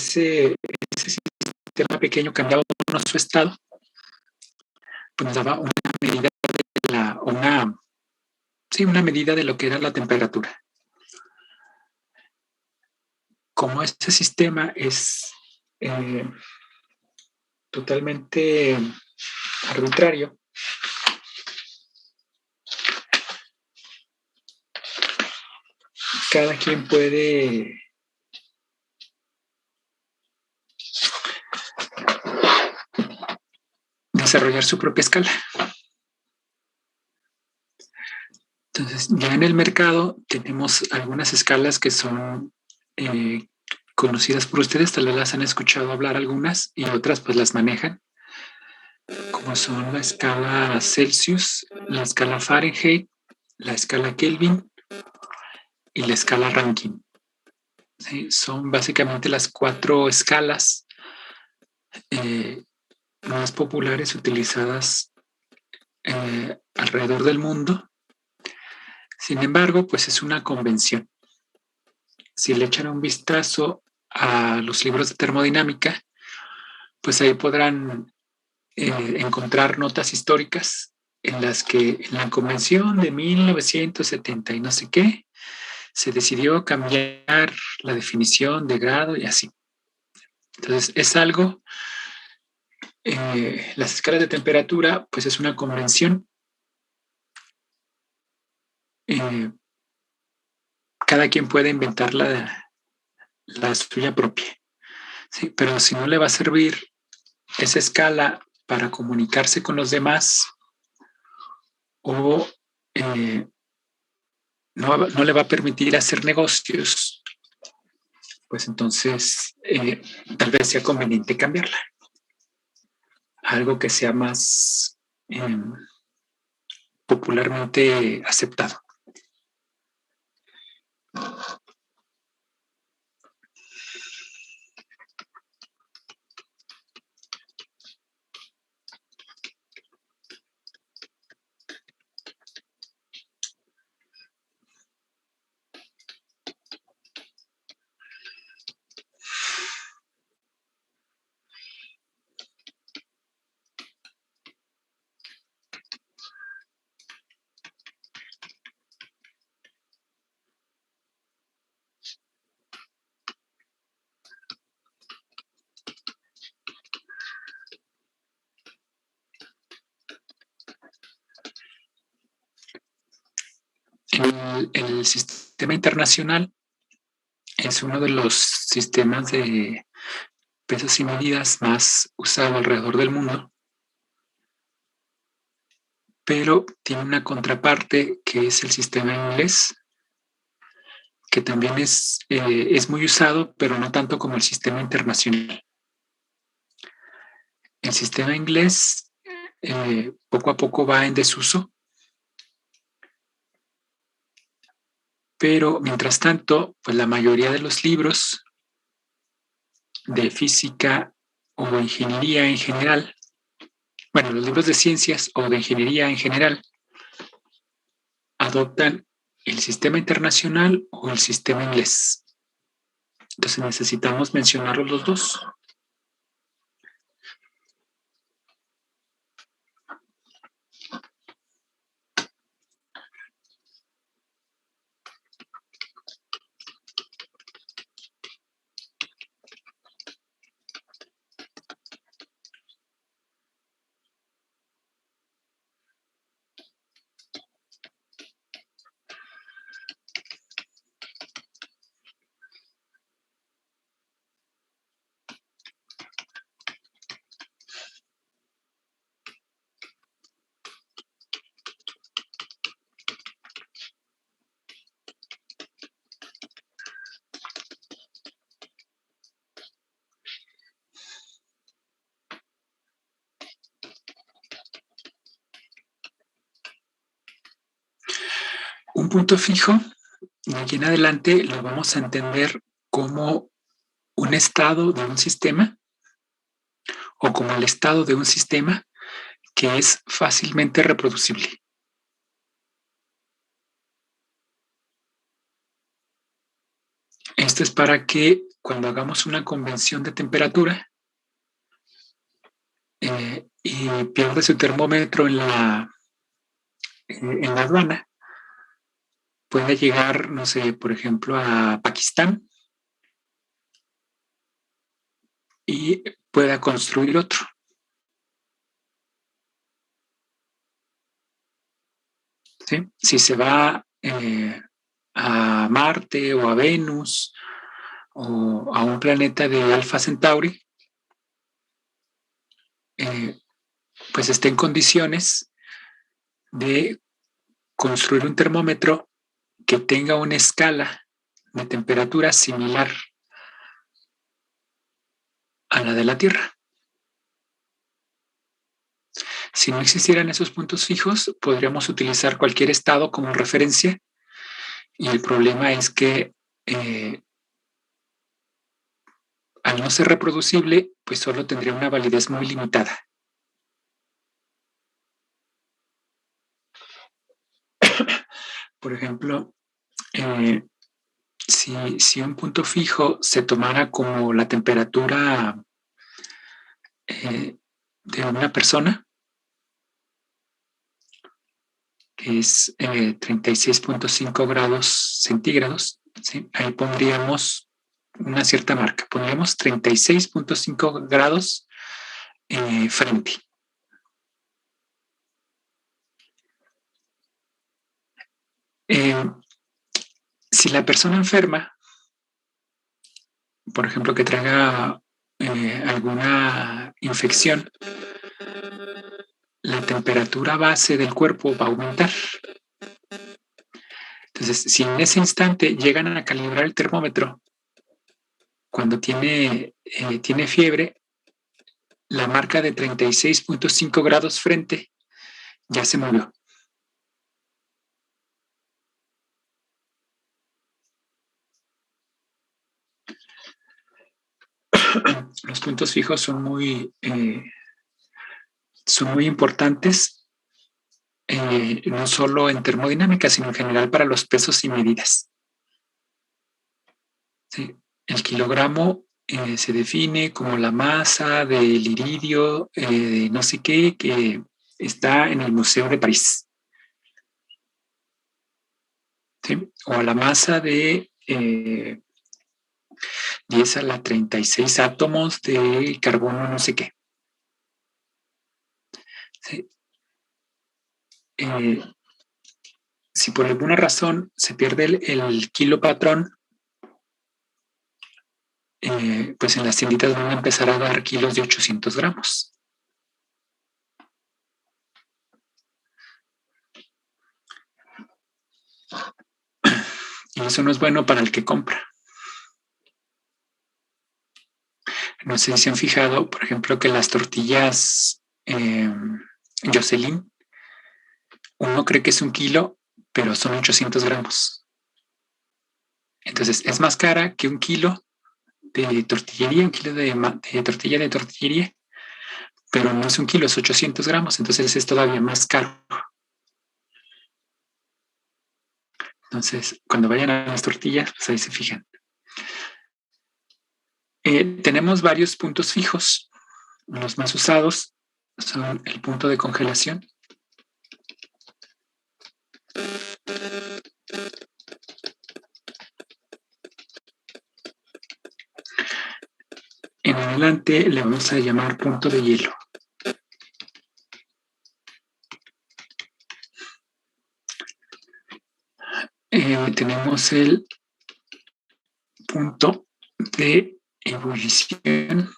ese sistema pequeño cambiaba su estado, pues nos daba una medida de una medida de lo que era la temperatura. Como este sistema es totalmente arbitrario, cada quien puede desarrollar su propia escala. Entonces, ya en el mercado tenemos algunas escalas que son conocidas por ustedes, tal vez las han escuchado hablar algunas y otras pues las manejan, como son la escala Celsius, la escala Fahrenheit, la escala Kelvin y la escala Rankine. ¿Sí? Son básicamente las 4 escalas más populares utilizadas alrededor del mundo. Sin embargo, pues es una convención. Si le echan un vistazo a los libros de termodinámica, pues ahí podrán encontrar notas históricas en las que en la convención de 1970 y no sé qué, se decidió cambiar la definición de grado y así. Entonces es algo, las escalas de temperatura, pues es una convención. Cada quien puede inventar la suya propia, ¿sí? Pero si no le va a servir esa escala para comunicarse con los demás o no le va a permitir hacer negocios, pues entonces tal vez sea conveniente cambiarla. Algo que sea más popularmente aceptado. El sistema internacional es uno de los sistemas de pesas y medidas más usado alrededor del mundo, pero tiene una contraparte que es el sistema inglés, que también es muy usado, pero no tanto como el sistema internacional. El sistema inglés poco a poco va en desuso, pero mientras tanto, pues la mayoría de los libros de física o de ingeniería en general, bueno, los libros de ciencias o de ingeniería en general, adoptan el sistema internacional o el sistema inglés. Entonces necesitamos mencionarlos los dos. Un punto fijo, de aquí en adelante lo vamos a entender como un estado de un sistema o como el estado de un sistema que es fácilmente reproducible. Esto es para que cuando hagamos una convención de temperatura y pierde su termómetro en la aduana, puede llegar, no sé, por ejemplo, a Pakistán y pueda construir otro. ¿Sí? Si se va a Marte o a Venus o a un planeta de Alfa Centauri, pues está en condiciones de construir un termómetro que tenga una escala de temperatura similar a la de la Tierra. Si no existieran esos puntos fijos, podríamos utilizar cualquier estado como referencia y el problema es que al no ser reproducible, pues solo tendría una validez muy limitada. Por ejemplo, si un punto fijo se tomara como la temperatura de una persona, que es 36.5 grados centígrados, ¿sí? Ahí pondríamos una cierta marca, pondríamos 36.5 grados frente. Si la persona enferma, por ejemplo, que traiga alguna infección, la temperatura base del cuerpo va a aumentar. Entonces, si en ese instante llegan a calibrar el termómetro, cuando tiene fiebre, la marca de 36.5 grados frente ya se movió. Los puntos fijos son muy importantes, no solo en termodinámica, sino en general para los pesos y medidas. ¿Sí? El kilogramo se define como la masa del iridio de no sé qué que está en el Museo de París. ¿Sí? O la masa de 10 a la 36 átomos de carbono no sé qué. ¿Sí? Si por alguna razón se pierde el kilo patrón, pues en las tienditas van a empezar a dar kilos de 800 gramos. Y eso no es bueno para el que compra. No sé si se han fijado, por ejemplo, que las tortillas Jocelyn, uno cree que es 1 kilo, pero son 800 gramos. Entonces, es más cara que 1 kilo de tortillería, 1 kilo de tortilla de tortillería, pero no es 1 kilo, es 800 gramos, entonces es todavía más caro. Entonces, cuando vayan a las tortillas, pues ahí se fijan. Tenemos varios puntos fijos. Los más usados son el punto de congelación. En adelante le vamos a llamar punto de hielo. Tenemos el punto de ebullición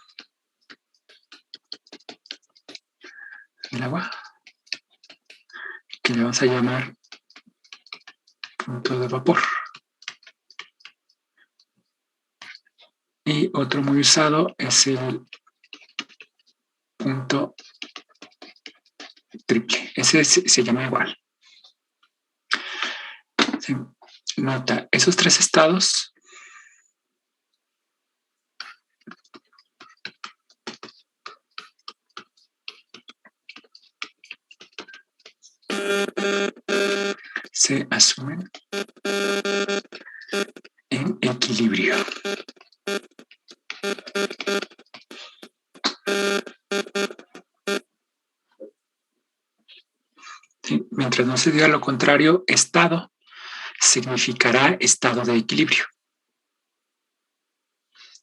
del agua, que le vamos a llamar punto de vapor. Y otro muy usado es el punto triple. Ese se llama igual. ¿Sí? Nota, esos tres estados se asumen en equilibrio. ¿Sí? Mientras no se diga lo contrario, estado significará estado de equilibrio.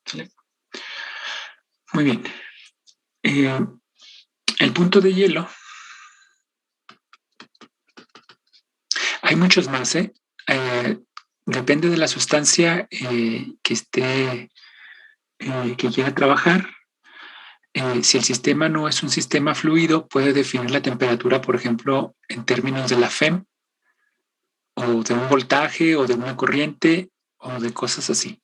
¿Sí? Muy bien. El punto de hielo, hay muchos más, ¿eh? Depende de la sustancia que quiera trabajar. Si el sistema no es un sistema fluido, puede definir la temperatura, por ejemplo, en términos de la FEM, o de un voltaje, o de una corriente, o de cosas así.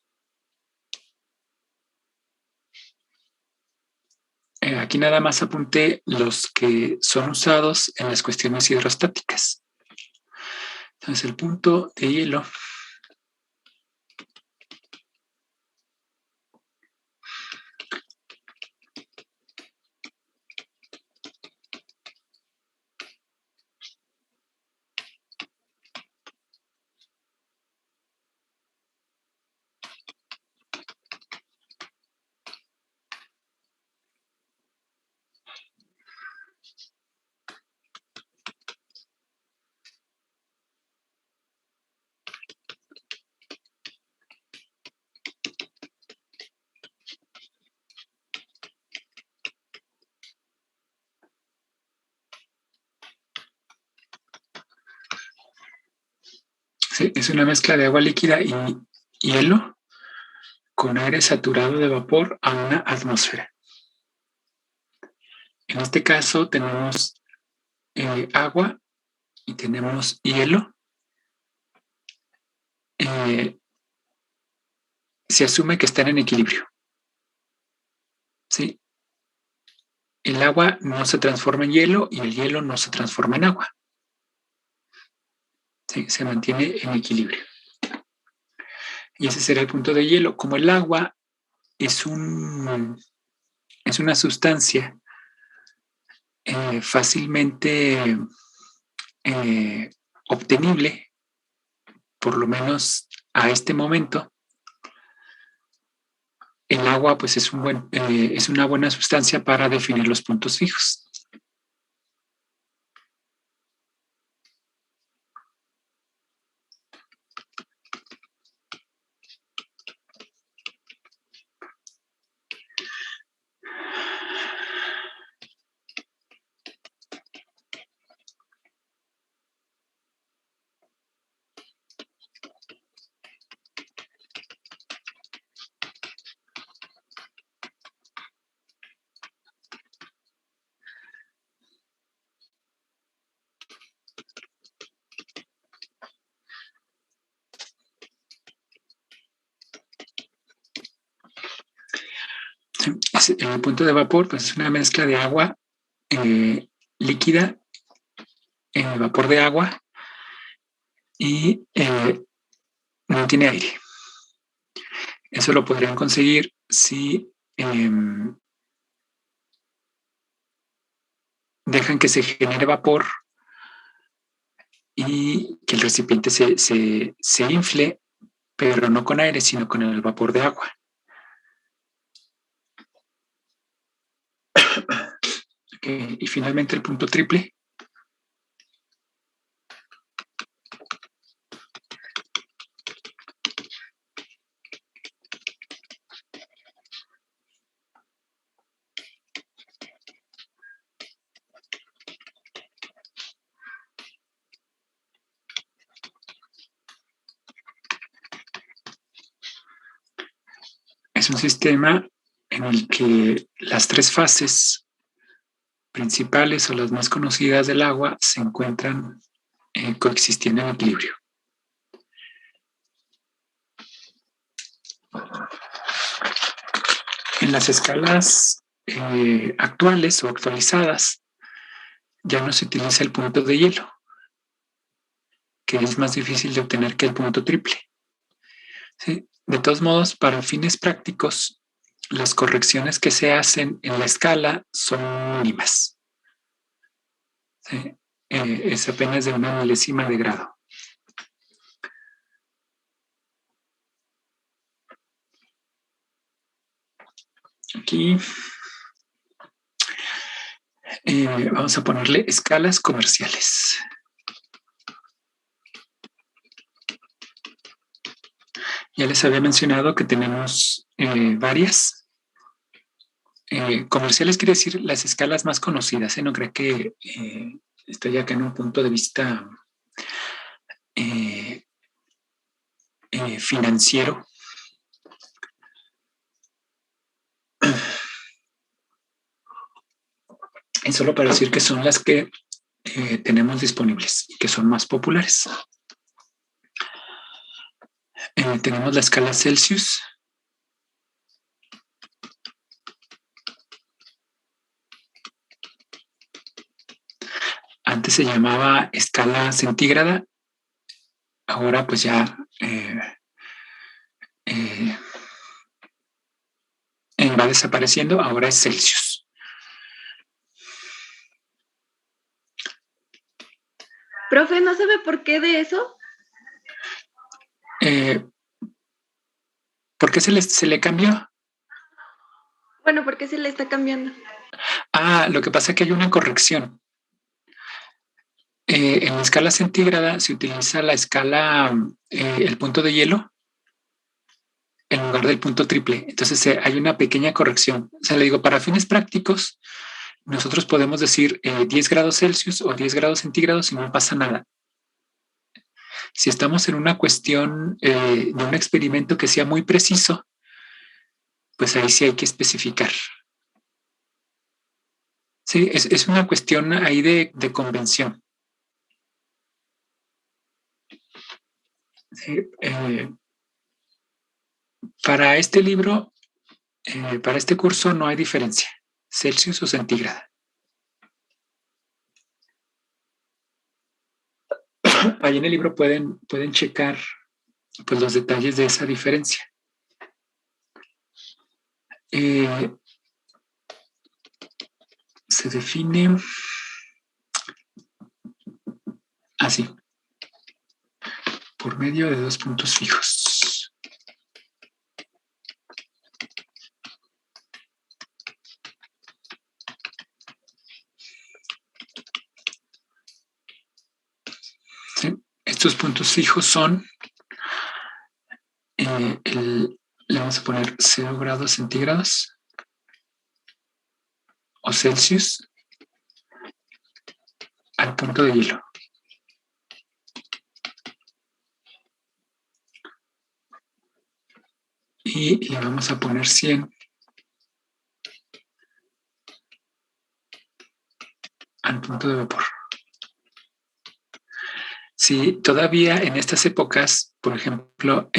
Aquí nada más apunté los que son usados en las cuestiones hidrostáticas. Entonces, el punto de hielo sí, es una mezcla de agua líquida y hielo con aire saturado de vapor a una atmósfera. En este caso tenemos agua y tenemos hielo. Se asume que están en equilibrio. ¿Sí? El agua no se transforma en hielo y el hielo no se transforma en agua. ¿Sí? Se mantiene en equilibrio. Y ese será el punto de hielo. Como el agua es una sustancia fácilmente eh, obtenible, por lo menos a este momento, el agua pues es una buena sustancia para definir los puntos fijos. El punto de vapor pues es una mezcla de agua líquida, vapor de agua y no tiene aire. Eso lo podrían conseguir si dejan que se genere vapor y que el recipiente se infle, pero no con aire, sino con el vapor de agua. Okay. Y finalmente el punto triple. Es un sistema en el que las tres fases principales o las más conocidas del agua se encuentran coexistiendo en equilibrio. En las escalas actuales o actualizadas ya no se utiliza el punto de hielo, que es más difícil de obtener que el punto triple. ¿Sí? De todos modos, para fines prácticos, las correcciones que se hacen en la escala son mínimas. ¿Sí? Es apenas de una milésima de grado. aquí. Vamos a ponerle escalas comerciales. Ya les había mencionado que tenemos varias. Comerciales quiere decir las escalas más conocidas. No creo que estoy acá en un punto de vista financiero. Es solo para decir que son las que tenemos disponibles y que son más populares. Tenemos la escala Celsius. Antes se llamaba escala centígrada. Ahora pues ya va desapareciendo. Ahora es Celsius. Profe, ¿no sabe por qué de eso? ¿Por qué se le cambió? Bueno, ¿por qué se le está cambiando? Lo que pasa es que hay una corrección. En la escala centígrada se utiliza la escala, el punto de hielo, en lugar del punto triple. Entonces hay una pequeña corrección. O sea, le digo, para fines prácticos, nosotros podemos decir 10 grados Celsius o 10 grados centígrados y no pasa nada. Si estamos en una cuestión de un experimento que sea muy preciso, pues ahí sí hay que especificar. Sí, es una cuestión ahí de convención. Sí, para este libro, para este curso no hay diferencia, Celsius o centígrada. Ahí en el libro pueden checar pues, los detalles de esa diferencia. Se define así, por medio de dos puntos fijos. ¿Sí? Estos puntos fijos son, le vamos a poner 0 grados centígrados o Celsius al punto de hielo. Y le vamos a poner 100 al punto de vapor. Si todavía en estas épocas, por ejemplo,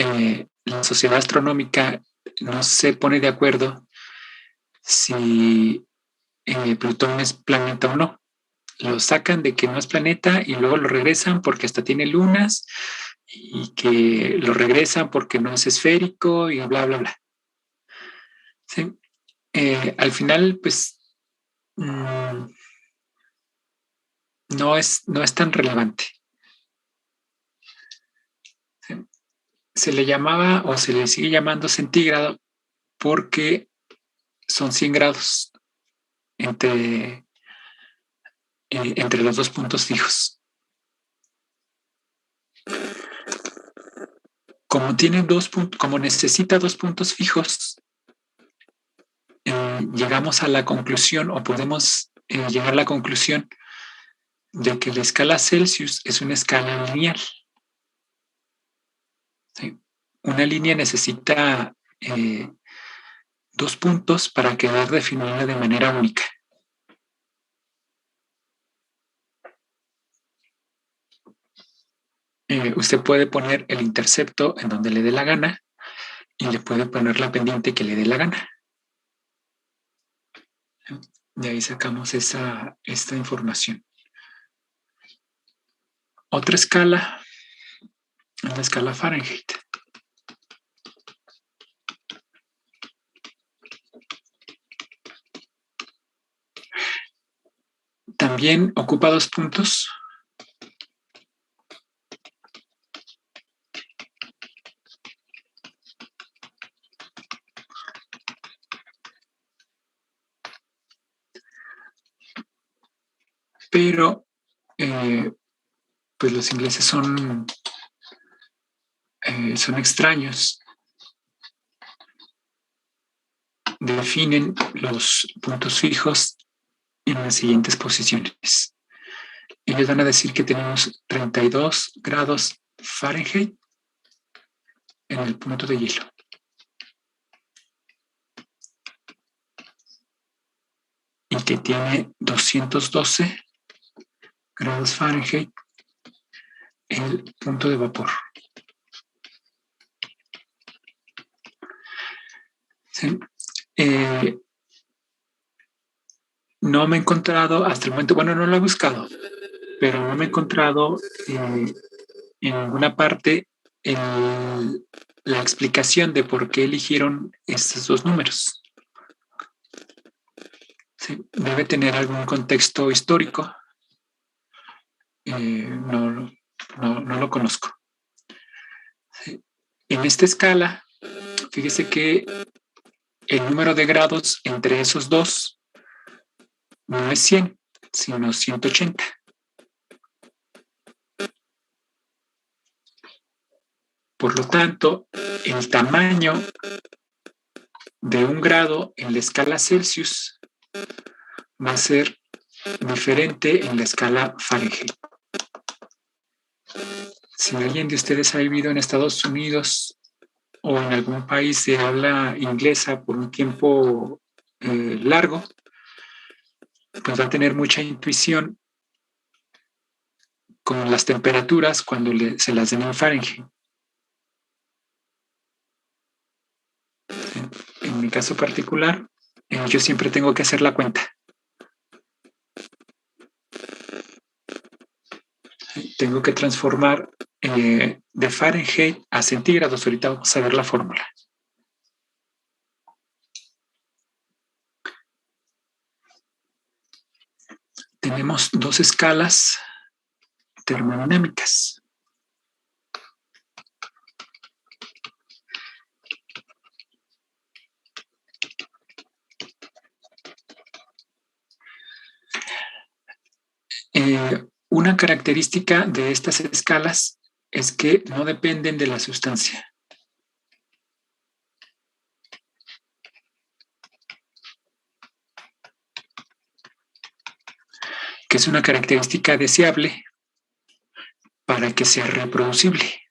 la Sociedad Astronómica no se pone de acuerdo si Plutón es planeta o no. Lo sacan de que no es planeta y luego lo regresan porque hasta tiene lunas y que lo regresan porque no es esférico y bla, bla, bla. ¿Sí? Al final, pues, no es tan relevante. ¿Sí? Se le llamaba o se le sigue llamando centígrado porque son 100 grados entre los dos puntos fijos. Como necesita dos puntos fijos, llegamos a la conclusión o podemos llegar a la conclusión de que la escala Celsius es una escala lineal. ¿Sí? Una línea necesita dos puntos para quedar definida de manera única. Usted puede poner el intercepto en donde le dé la gana y le puede poner la pendiente que le dé la gana. De ahí sacamos esta información. Otra escala es la escala Fahrenheit. También ocupa dos puntos. pero pues los ingleses son extraños. Definen los puntos fijos en las siguientes posiciones. Ellos van a decir que tenemos 32 grados Fahrenheit en el punto de hielo. Y que tiene 212 grados Fahrenheit en el punto de vapor. ¿Sí? No me he encontrado hasta el momento, bueno, no lo he buscado, pero no me he encontrado en ninguna parte la explicación de por qué eligieron estos dos números. Sí, debe tener algún contexto histórico. No lo conozco. Sí. En esta escala, fíjese que el número de grados entre esos dos no es 100, sino 180. Por lo tanto, el tamaño de un grado en la escala Celsius va a ser diferente en la escala Fahrenheit. Si alguien de ustedes ha vivido en Estados Unidos o en algún país de habla inglesa por un tiempo largo, pues va a tener mucha intuición con las temperaturas cuando se las den en Fahrenheit. En mi caso particular, yo siempre tengo que hacer la cuenta. Tengo que transformar de Fahrenheit a centígrados. Ahorita vamos a ver la fórmula. Tenemos dos escalas termodinámicas. Una característica de estas escalas es que no dependen de la sustancia. Que es una característica deseable para que sea reproducible.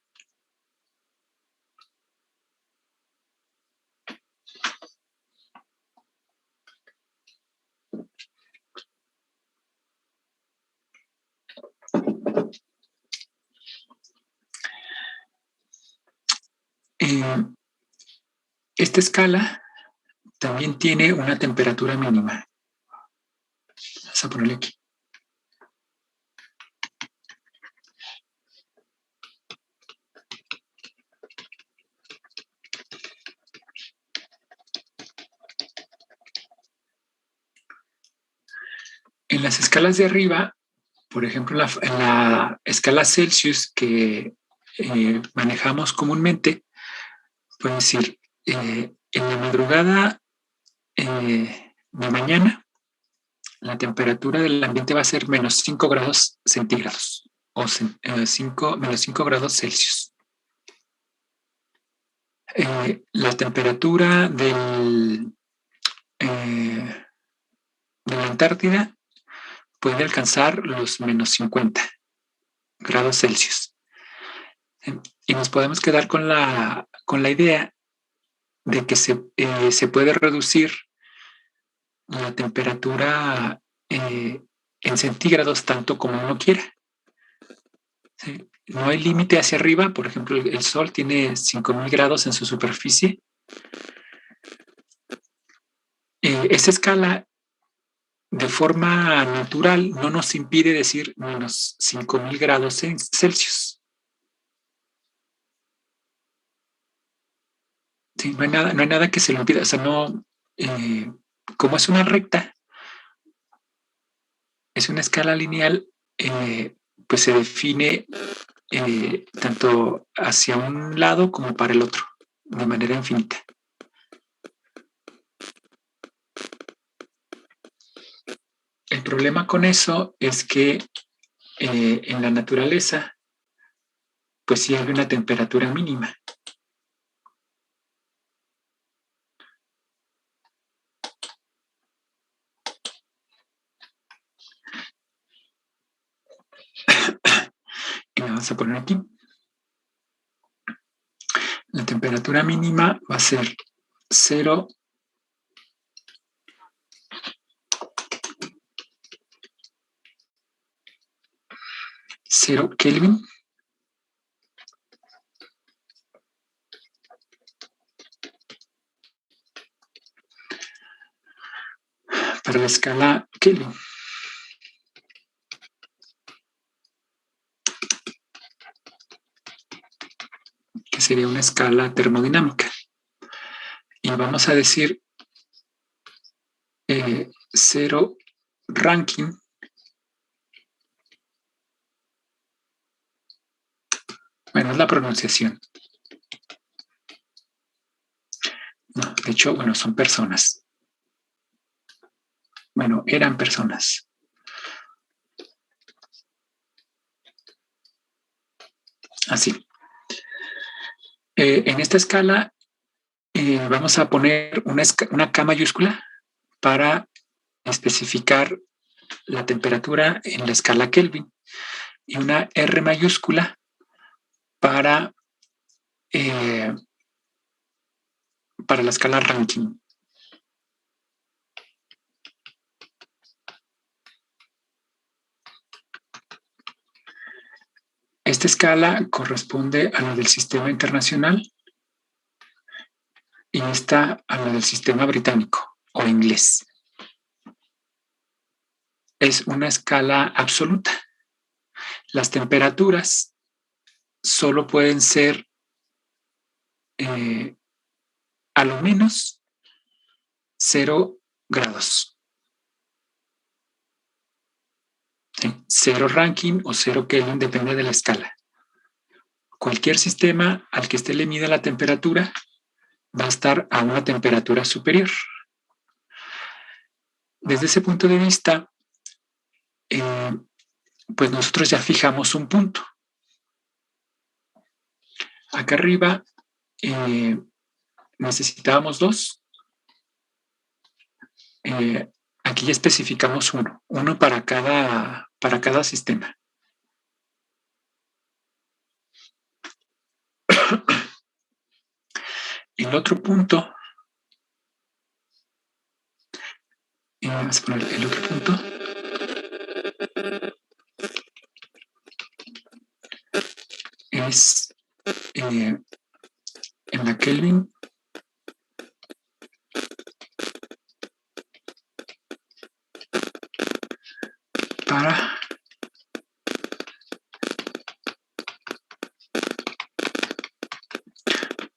Esta escala también tiene una temperatura mínima. Vamos a ponerle aquí. En las escalas de arriba, por ejemplo, en la escala Celsius que manejamos comúnmente, puede decir, en la madrugada de mañana, la temperatura del ambiente va a ser menos 5 grados centígrados o menos 5 grados Celsius. La temperatura de la Antártida puede alcanzar los menos 50 grados Celsius. Y nos podemos quedar con la idea de que se puede reducir la temperatura en centígrados tanto como uno quiera. ¿Sí? No hay límite hacia arriba. Por ejemplo, el Sol tiene 5.000 grados en su superficie. Esa escala de forma natural no nos impide decir menos 5.000 grados Celsius. Sí, no hay nada que se lo impida. O sea, no, como es una recta, es una escala lineal, pues se define tanto hacia un lado como para el otro, de manera infinita. El problema con eso es que en la naturaleza, pues sí hay una temperatura mínima. Y la vamos a poner aquí. La temperatura mínima va a ser 0 Kelvin. Para la escala Kelvin. Que sería una escala termodinámica. Y vamos a decir 0 Rankine bueno, es la pronunciación. No, de hecho, bueno, son personas. Bueno, eran personas. Así. En esta escala vamos a poner una K mayúscula para especificar la temperatura en la escala Kelvin y una R mayúscula para la escala Rankine. Esta escala corresponde a la del sistema internacional y esta a la del sistema británico o inglés. Es una escala absoluta. Las temperaturas solo pueden ser a lo menos 0 grados. ¿Sí? 0 Rankine o 0 Kelvin, depende de la escala. Cualquier sistema al que esté le mida la temperatura va a estar a una temperatura superior. Desde ese punto de vista, pues nosotros ya fijamos un punto. Acá arriba necesitábamos 2. Aquí ya especificamos uno para cada sistema. El otro punto, vamos a poner el otro punto, es en la Kelvin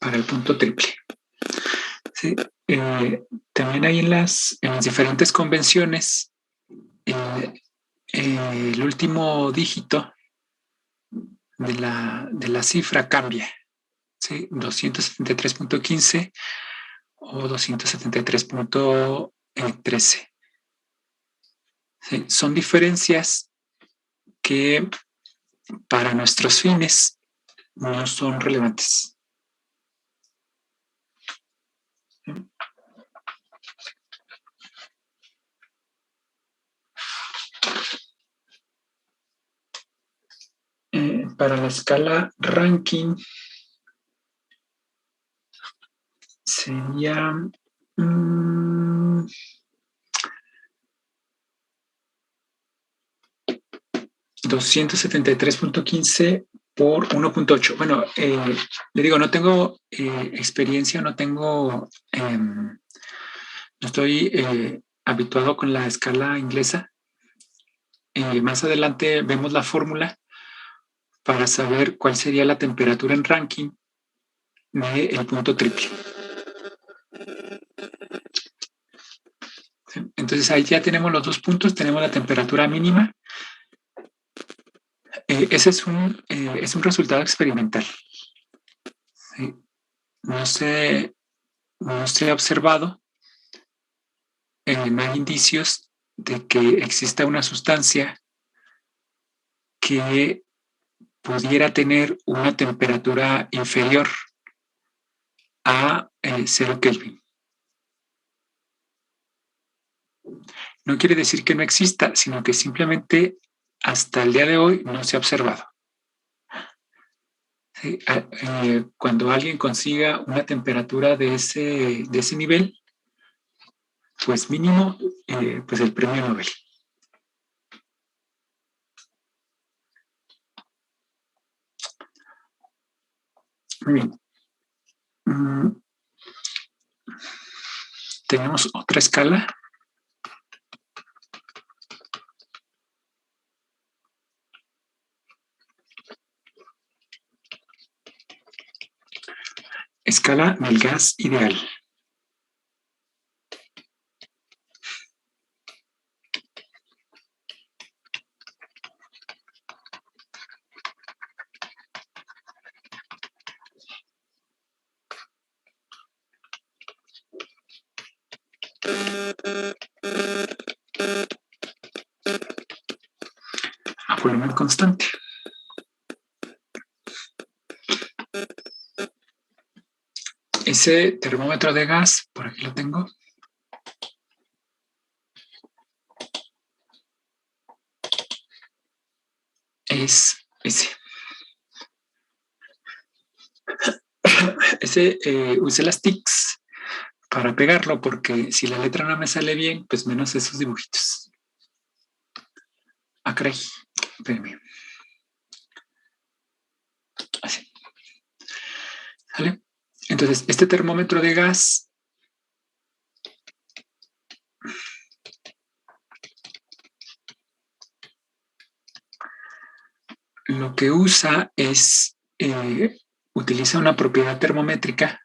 para el punto triple. ¿Sí? También hay en las diferentes convenciones el último dígito de la cifra cambia, ¿sí? 273.15 o 273.13. ¿Sí? Son diferencias que para nuestros fines no son relevantes. Para la escala Rankine sería 273.15 por 1.8. Bueno, le digo, no tengo experiencia, no estoy habituado con la escala inglesa. Más adelante vemos la fórmula para saber cuál sería la temperatura en Rankine del punto triple. Entonces ahí ya tenemos los 2 puntos, tenemos la temperatura mínima. Ese es un resultado experimental. ¿Sí? No se ha observado, no hay indicios de que exista una sustancia que pudiera tener una temperatura inferior a 0 Kelvin. No quiere decir que no exista, sino que simplemente hasta el día de hoy no se ha observado. Sí, cuando alguien consiga una temperatura de ese nivel, pues mínimo, pues el premio Nobel. Muy bien. Tenemos otra escala. Escala del gas ideal. A volumen constante. Ese termómetro de gas, por aquí lo tengo. Es ese. Usé las TICs para pegarlo porque si la letra no me sale bien, pues menos esos dibujitos. Ah, caray. Espérenme. Así. ¿Vale? Entonces, este termómetro de gas lo que usa es, utiliza una propiedad termométrica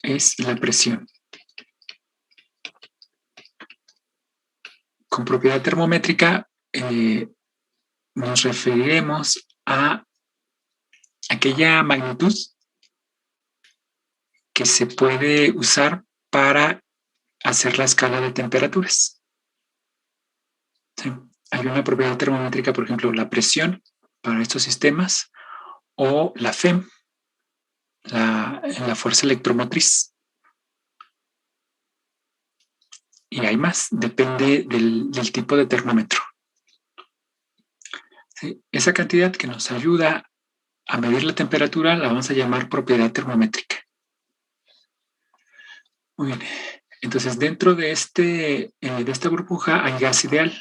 es la presión. Con propiedad termométrica nos referiremos a aquella magnitud que se puede usar para hacer la escala de temperaturas. ¿Sí? Hay una propiedad termométrica, por ejemplo, la presión para estos sistemas o la FEM, la fuerza electromotriz. Y hay más, depende del tipo de termómetro. ¿Sí? Esa cantidad que nos ayuda a medir la temperatura la vamos a llamar propiedad termométrica. Muy bien. Entonces, dentro de esta burbuja hay gas ideal.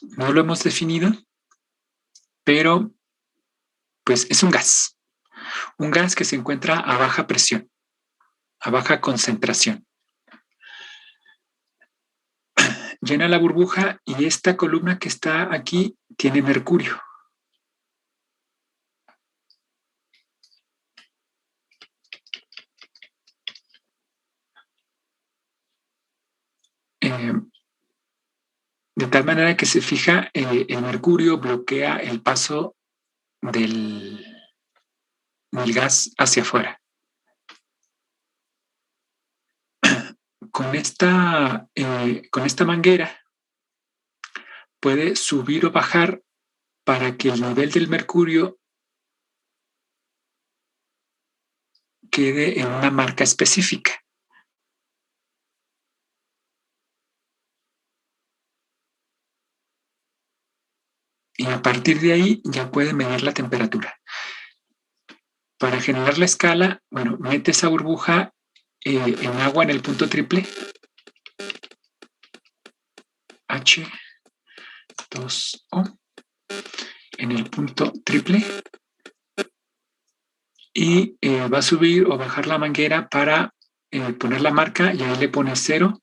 No lo hemos definido, pero pues es un gas que se encuentra a baja presión, a baja concentración. Llena la burbuja y esta columna que está aquí tiene mercurio. De tal manera que se fija, el mercurio bloquea el paso del gas hacia afuera. Con esta manguera puede subir o bajar para que el nivel del mercurio quede en una marca específica. Y a partir de ahí ya puede medir la temperatura. Para generar la escala, bueno, mete esa burbuja en agua en el punto triple. H2O en el punto triple. Y va a subir o bajar la manguera para poner la marca y ahí le pone 0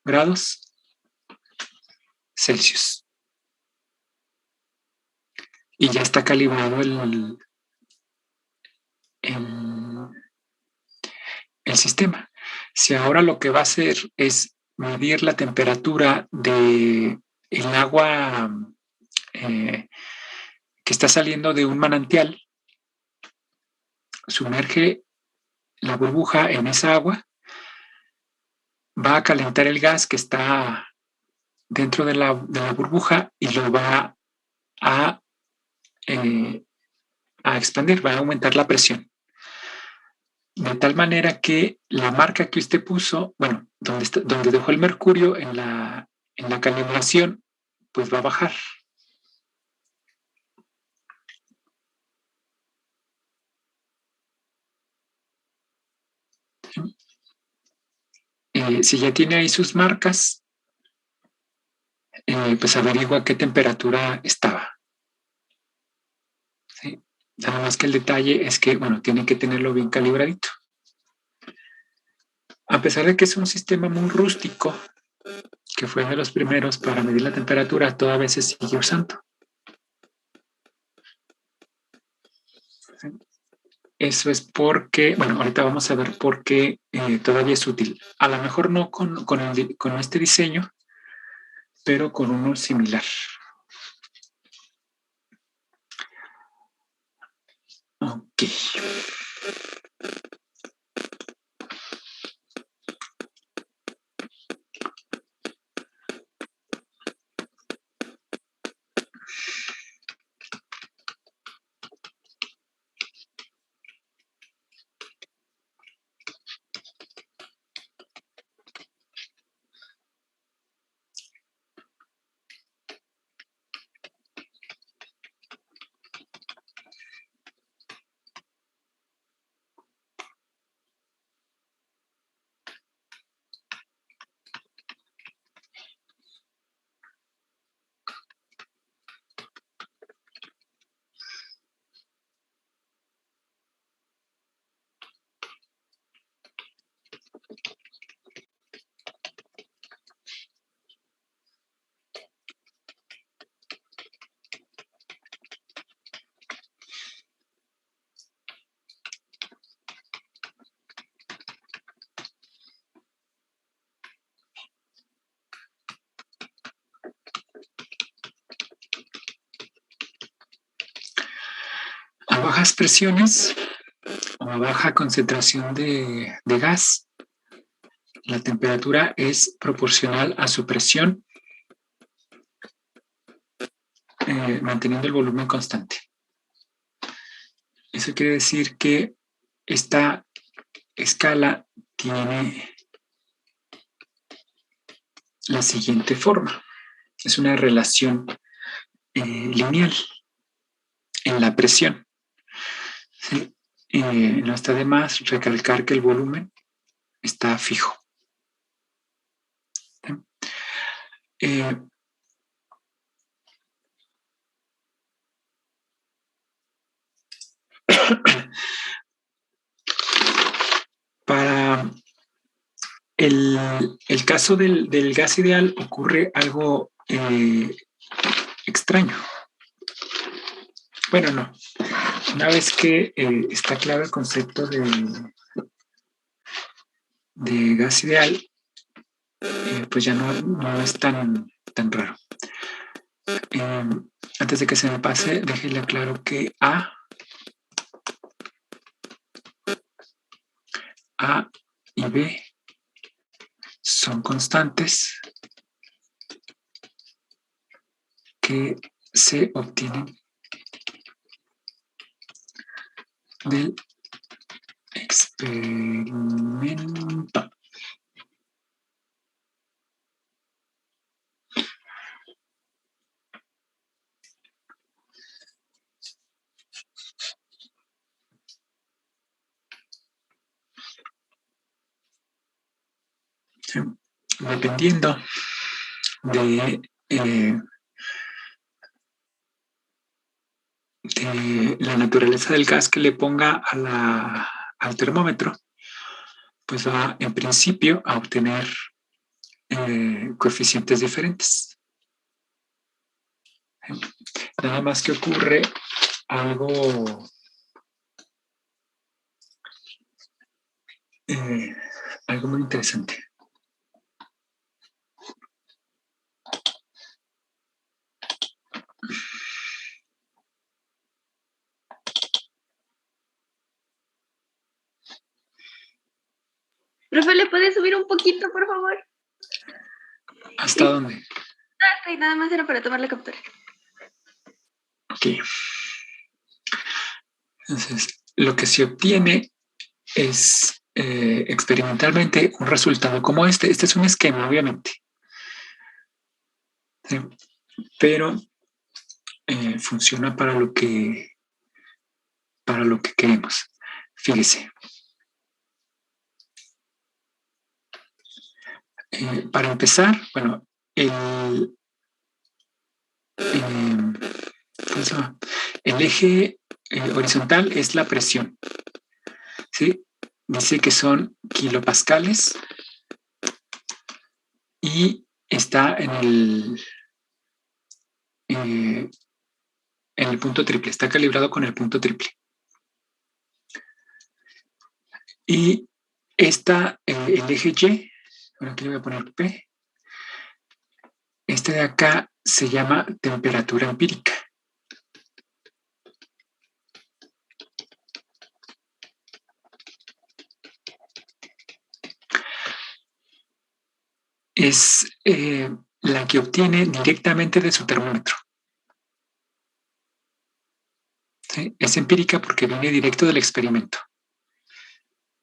grados Celsius. Y ya está calibrado el sistema. Si ahora lo que va a hacer es medir la temperatura de el agua que está saliendo de un manantial sumerge la burbuja en esa agua, va a calentar el gas que está dentro de la burbuja y lo va a, eh, a expandir, va a aumentar la presión. De tal manera que la marca que usted puso, bueno, donde dejó el mercurio en la calibración, pues va a bajar. Si ya tiene ahí sus marcas, pues averigua a qué temperatura estaba. ¿Sí? Nada más que el detalle es que, bueno, tiene que tenerlo bien calibradito. A pesar de que es un sistema muy rústico, que fue de los primeros para medir la temperatura, todavía se sigue usando. ¿Sí? Eso es porque, bueno, ahorita vamos a ver por qué todavía es útil. A lo mejor no con este diseño, pero con uno similar. Ok. A bajas presiones o a baja concentración de gas, la temperatura es proporcional a su presión, manteniendo el volumen constante. Eso quiere decir que esta escala tiene la siguiente forma. Es una relación lineal en la presión. ¿Sí? No está de más recalcar que el volumen está fijo. ¿Sí? Para el caso del gas ideal ocurre algo extraño. Bueno, no. Una vez que está claro el concepto de gas ideal, pues ya no es tan raro. Antes de que se me pase, déjenle claro que A y B son constantes que se obtienen del experimento. ¿Sí? Dependiendo de la naturaleza del gas que le ponga al termómetro, pues va en principio a obtener coeficientes diferentes. Nada más que ocurre algo algo muy interesante. Profe, ¿le puede subir un poquito, por favor? ¿Hasta dónde? Sí, nada más era para tomar la captura. Ok. Entonces, lo que se obtiene es experimentalmente un resultado como este. Este es un esquema, obviamente. ¿Sí? Pero funciona para lo que queremos. Fíjese. Para empezar, bueno, el eje horizontal es la presión, ¿sí? Dice que son kilopascales y está en el punto triple, está calibrado con el punto triple. Y el eje Y, bueno, aquí le voy a poner P, este de acá se llama temperatura empírica. Es la que obtiene directamente de su termómetro. ¿Sí? Es empírica porque viene directo del experimento.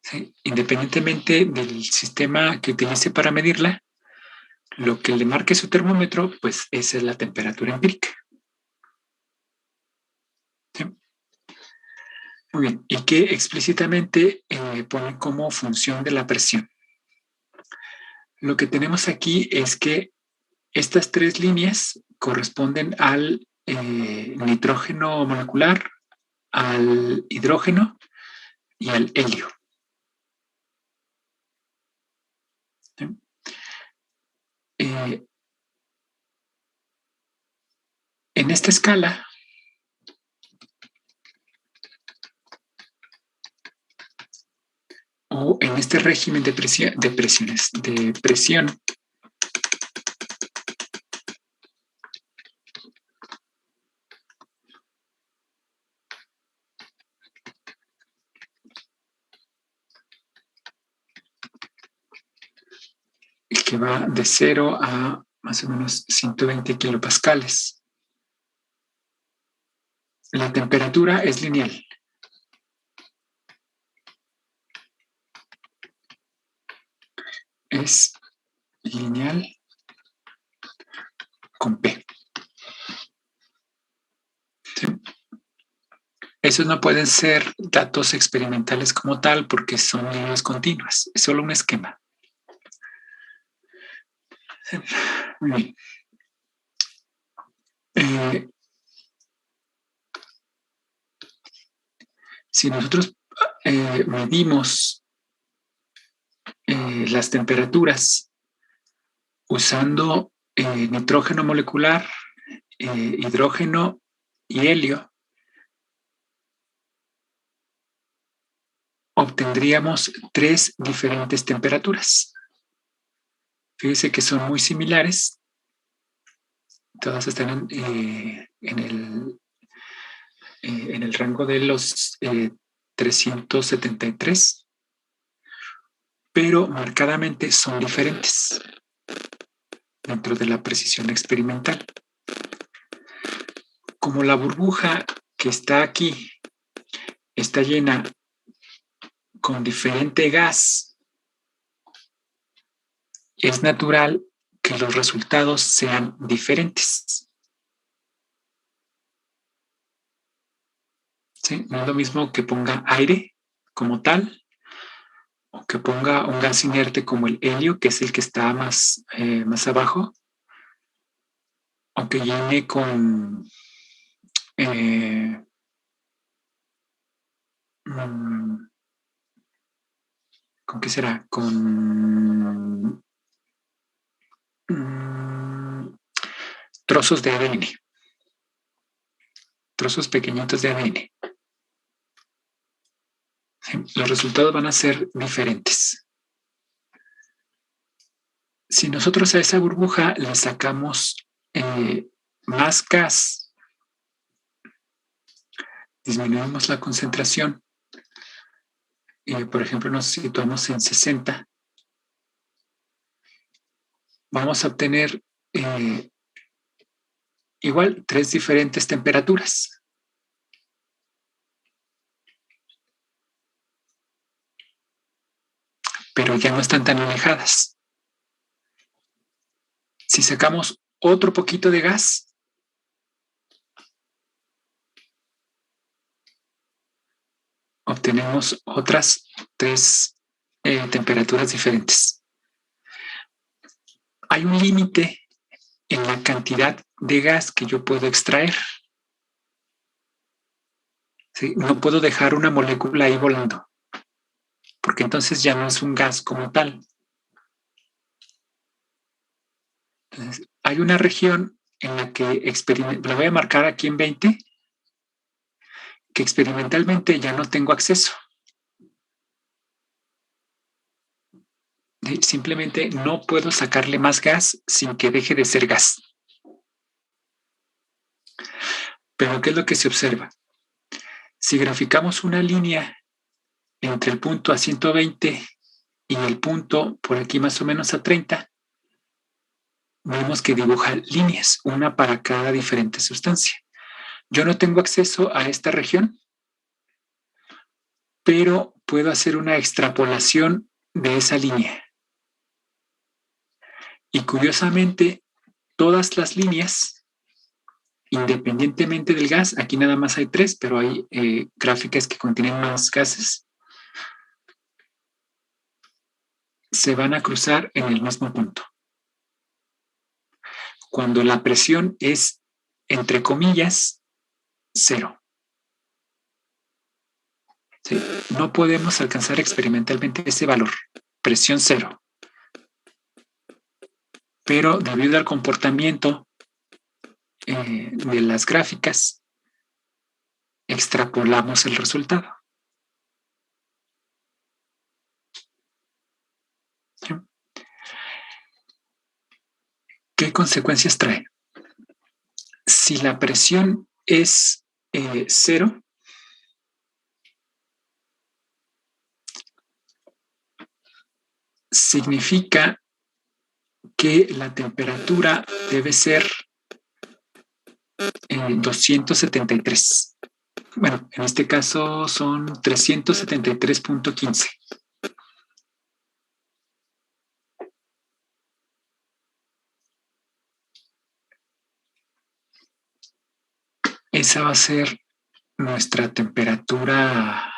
¿Sí? Independientemente del sistema que utilice para medirla, lo que le marque su termómetro, pues esa es la temperatura empírica. ¿Sí? Muy bien, y que explícitamente pone como función de la presión. Lo que tenemos aquí es que estas tres líneas corresponden al nitrógeno molecular, al hidrógeno y al helio. ¿Sí? En esta escala, o en este régimen de presión, el que va de 0 a más o menos 120 kilopascales. La temperatura es lineal. Es lineal con P. ¿Sí? Esos no pueden ser datos experimentales como tal porque son líneas continuas. Es solo un esquema. ¿Sí? Muy bien. Si nosotros medimos las temperaturas usando nitrógeno molecular, hidrógeno y helio, obtendríamos tres diferentes temperaturas. Fíjese que son muy similares. Todas están en el rango de los 373, pero marcadamente son diferentes dentro de la precisión experimental. Como la burbuja que está aquí está llena con diferente gas, es natural que los resultados sean diferentes. ¿Sí? No es lo mismo que ponga aire como tal, o que ponga un gas inerte como el helio, que es el que está más abajo, o que llene con ¿con qué será? Con trozos de ADN, trozos pequeñitos de ADN. ¿Sí? Los resultados van a ser diferentes. Si nosotros a esa burbuja le sacamos más gas, disminuimos la concentración, por ejemplo, nos situamos en 60, vamos a obtener igual 3 diferentes temperaturas. Pero ya no están tan alejadas. Si sacamos otro poquito de gas, obtenemos otras 3 temperaturas diferentes. Hay un límite en la cantidad de gas que yo puedo extraer. ¿Sí? No puedo dejar una molécula ahí volando, porque entonces ya no es un gas como tal. Entonces, hay una región en la que la voy a marcar aquí en 20, que experimentalmente ya no tengo acceso. Simplemente no puedo sacarle más gas sin que deje de ser gas. Pero ¿qué es lo que se observa? Si graficamos una línea entre el punto a 120 y el punto por aquí más o menos a 30, vemos que dibuja líneas, una para cada diferente sustancia. Yo no tengo acceso a esta región, pero puedo hacer una extrapolación de esa línea. Y curiosamente, todas las líneas, independientemente del gas, aquí nada más hay 3, pero hay gráficas que contienen más gases, se van a cruzar en el mismo punto. Cuando la presión es, entre comillas, 0. ¿Sí? No podemos alcanzar experimentalmente ese valor, presión 0. Pero debido al comportamiento de las gráficas, extrapolamos el resultado. ¿Sí? ¿Qué consecuencias trae? Si la presión es 0, significa que la temperatura debe ser 273. Bueno, en este caso son 373.15. Esa va a ser nuestra temperatura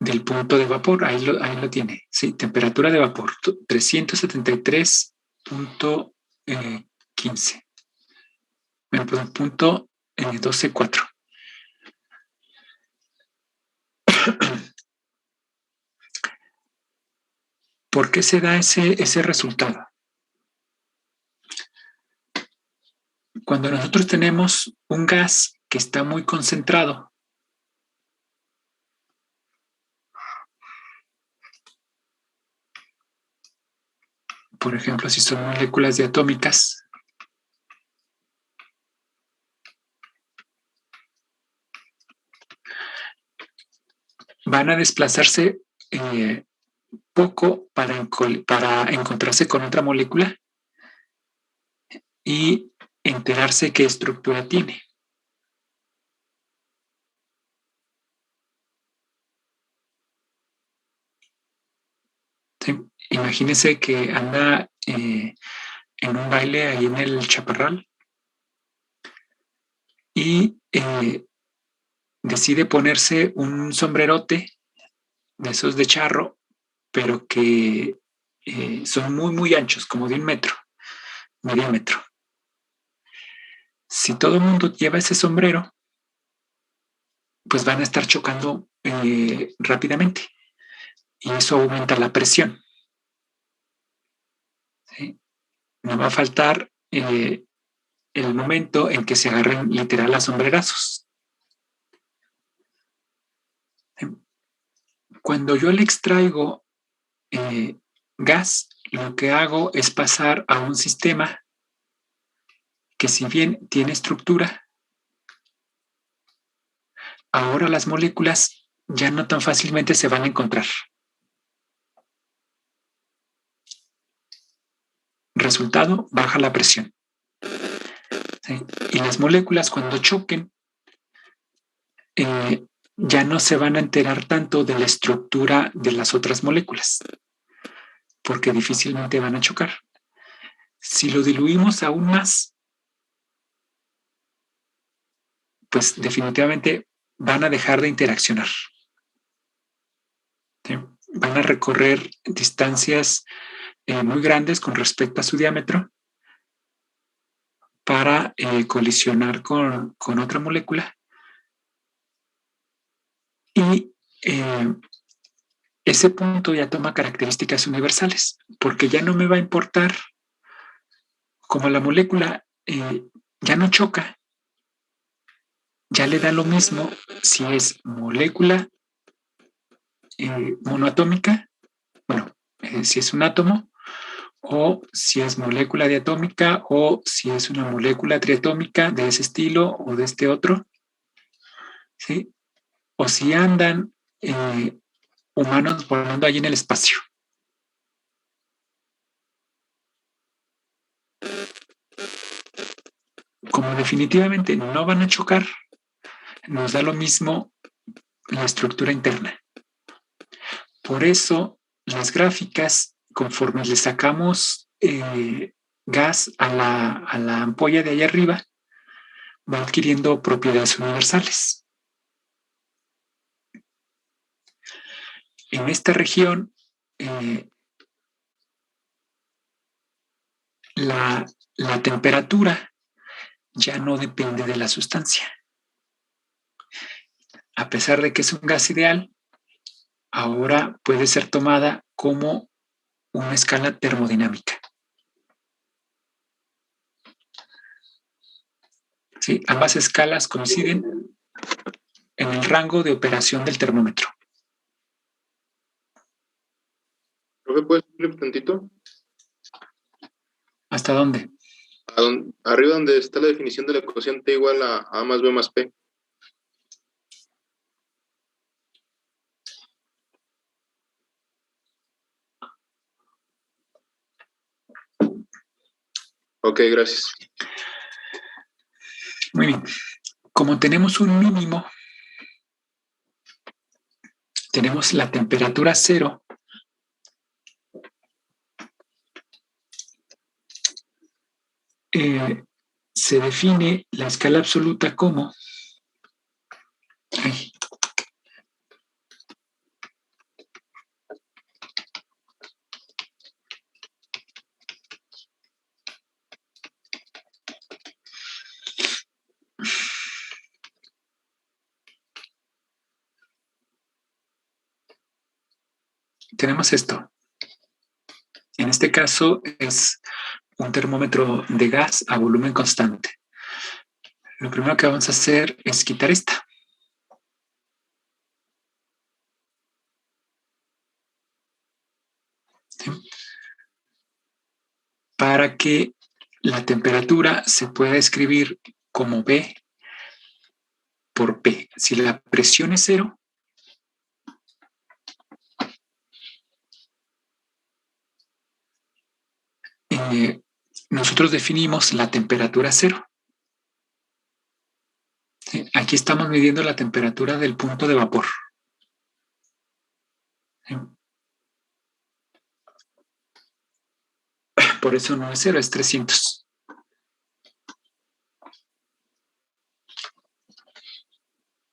del punto de vapor. Ahí lo tiene. Sí, temperatura de vapor, 373.15. Bueno, pues punto 12.4. ¿Por qué se da ese resultado? Cuando nosotros tenemos un gas que está muy concentrado, por ejemplo, si son moléculas diatómicas, van a desplazarse poco para encontrarse con otra molécula y enterarse qué estructura tiene. ¿Sí? Imagínese que anda en un baile ahí en el Chaparral y decide ponerse un sombrerote de esos de charro, pero que son muy, muy anchos, como de 1 metro, medio metro. Si todo el mundo lleva ese sombrero, pues van a estar chocando rápidamente y eso aumenta la presión. ¿Sí? No va a faltar el momento en que se agarren literal a sombrerazos. ¿Sí? Cuando yo le extraigo gas, lo que hago es pasar a un sistema que, si bien tiene estructura, ahora las moléculas ya no tan fácilmente se van a encontrar. Resultado, baja la presión. ¿Sí? Y las moléculas cuando choquen ya no se van a enterar tanto de la estructura de las otras moléculas, porque difícilmente van a chocar. Si lo diluimos aún más, pues definitivamente van a dejar de interaccionar. ¿Sí? Van a recorrer distancias muy grandes con respecto a su diámetro para colisionar con otra molécula y ese punto ya toma características universales, porque ya no me va a importar, como la molécula ya no choca, ya le da lo mismo si es molécula monoatómica, bueno, si es un átomo, o si es molécula diatómica, o si es una molécula triatómica de ese estilo o de este otro, ¿sí? O si andan humanos volando allí en el espacio. Como definitivamente no van a chocar, nos da lo mismo la estructura interna. Por eso las gráficas, conforme le sacamos gas a la ampolla de allá arriba, va adquiriendo propiedades universales. En esta región, la temperatura ya no depende de la sustancia. A pesar de que es un gas ideal, ahora puede ser tomada como una escala termodinámica. ¿Sí? Ambas escalas coinciden en el rango de operación del termómetro. ¿Profe, puedes subir un tantito? ¿Hasta dónde? Arriba donde está la definición de la ecuación T igual a A más B más P. Ok, gracias. Muy bien. Como tenemos un mínimo, tenemos la temperatura cero, se define la escala absoluta como tenemos esto. En este caso es un termómetro de gas a volumen constante. Lo primero que vamos a hacer es quitar esta. ¿Sí? Para que la temperatura se pueda escribir como B por P. Si la presión es cero, nosotros definimos la temperatura cero. ¿Sí? Aquí estamos midiendo la temperatura del punto de vapor. ¿Sí? Por eso no es cero, es 300.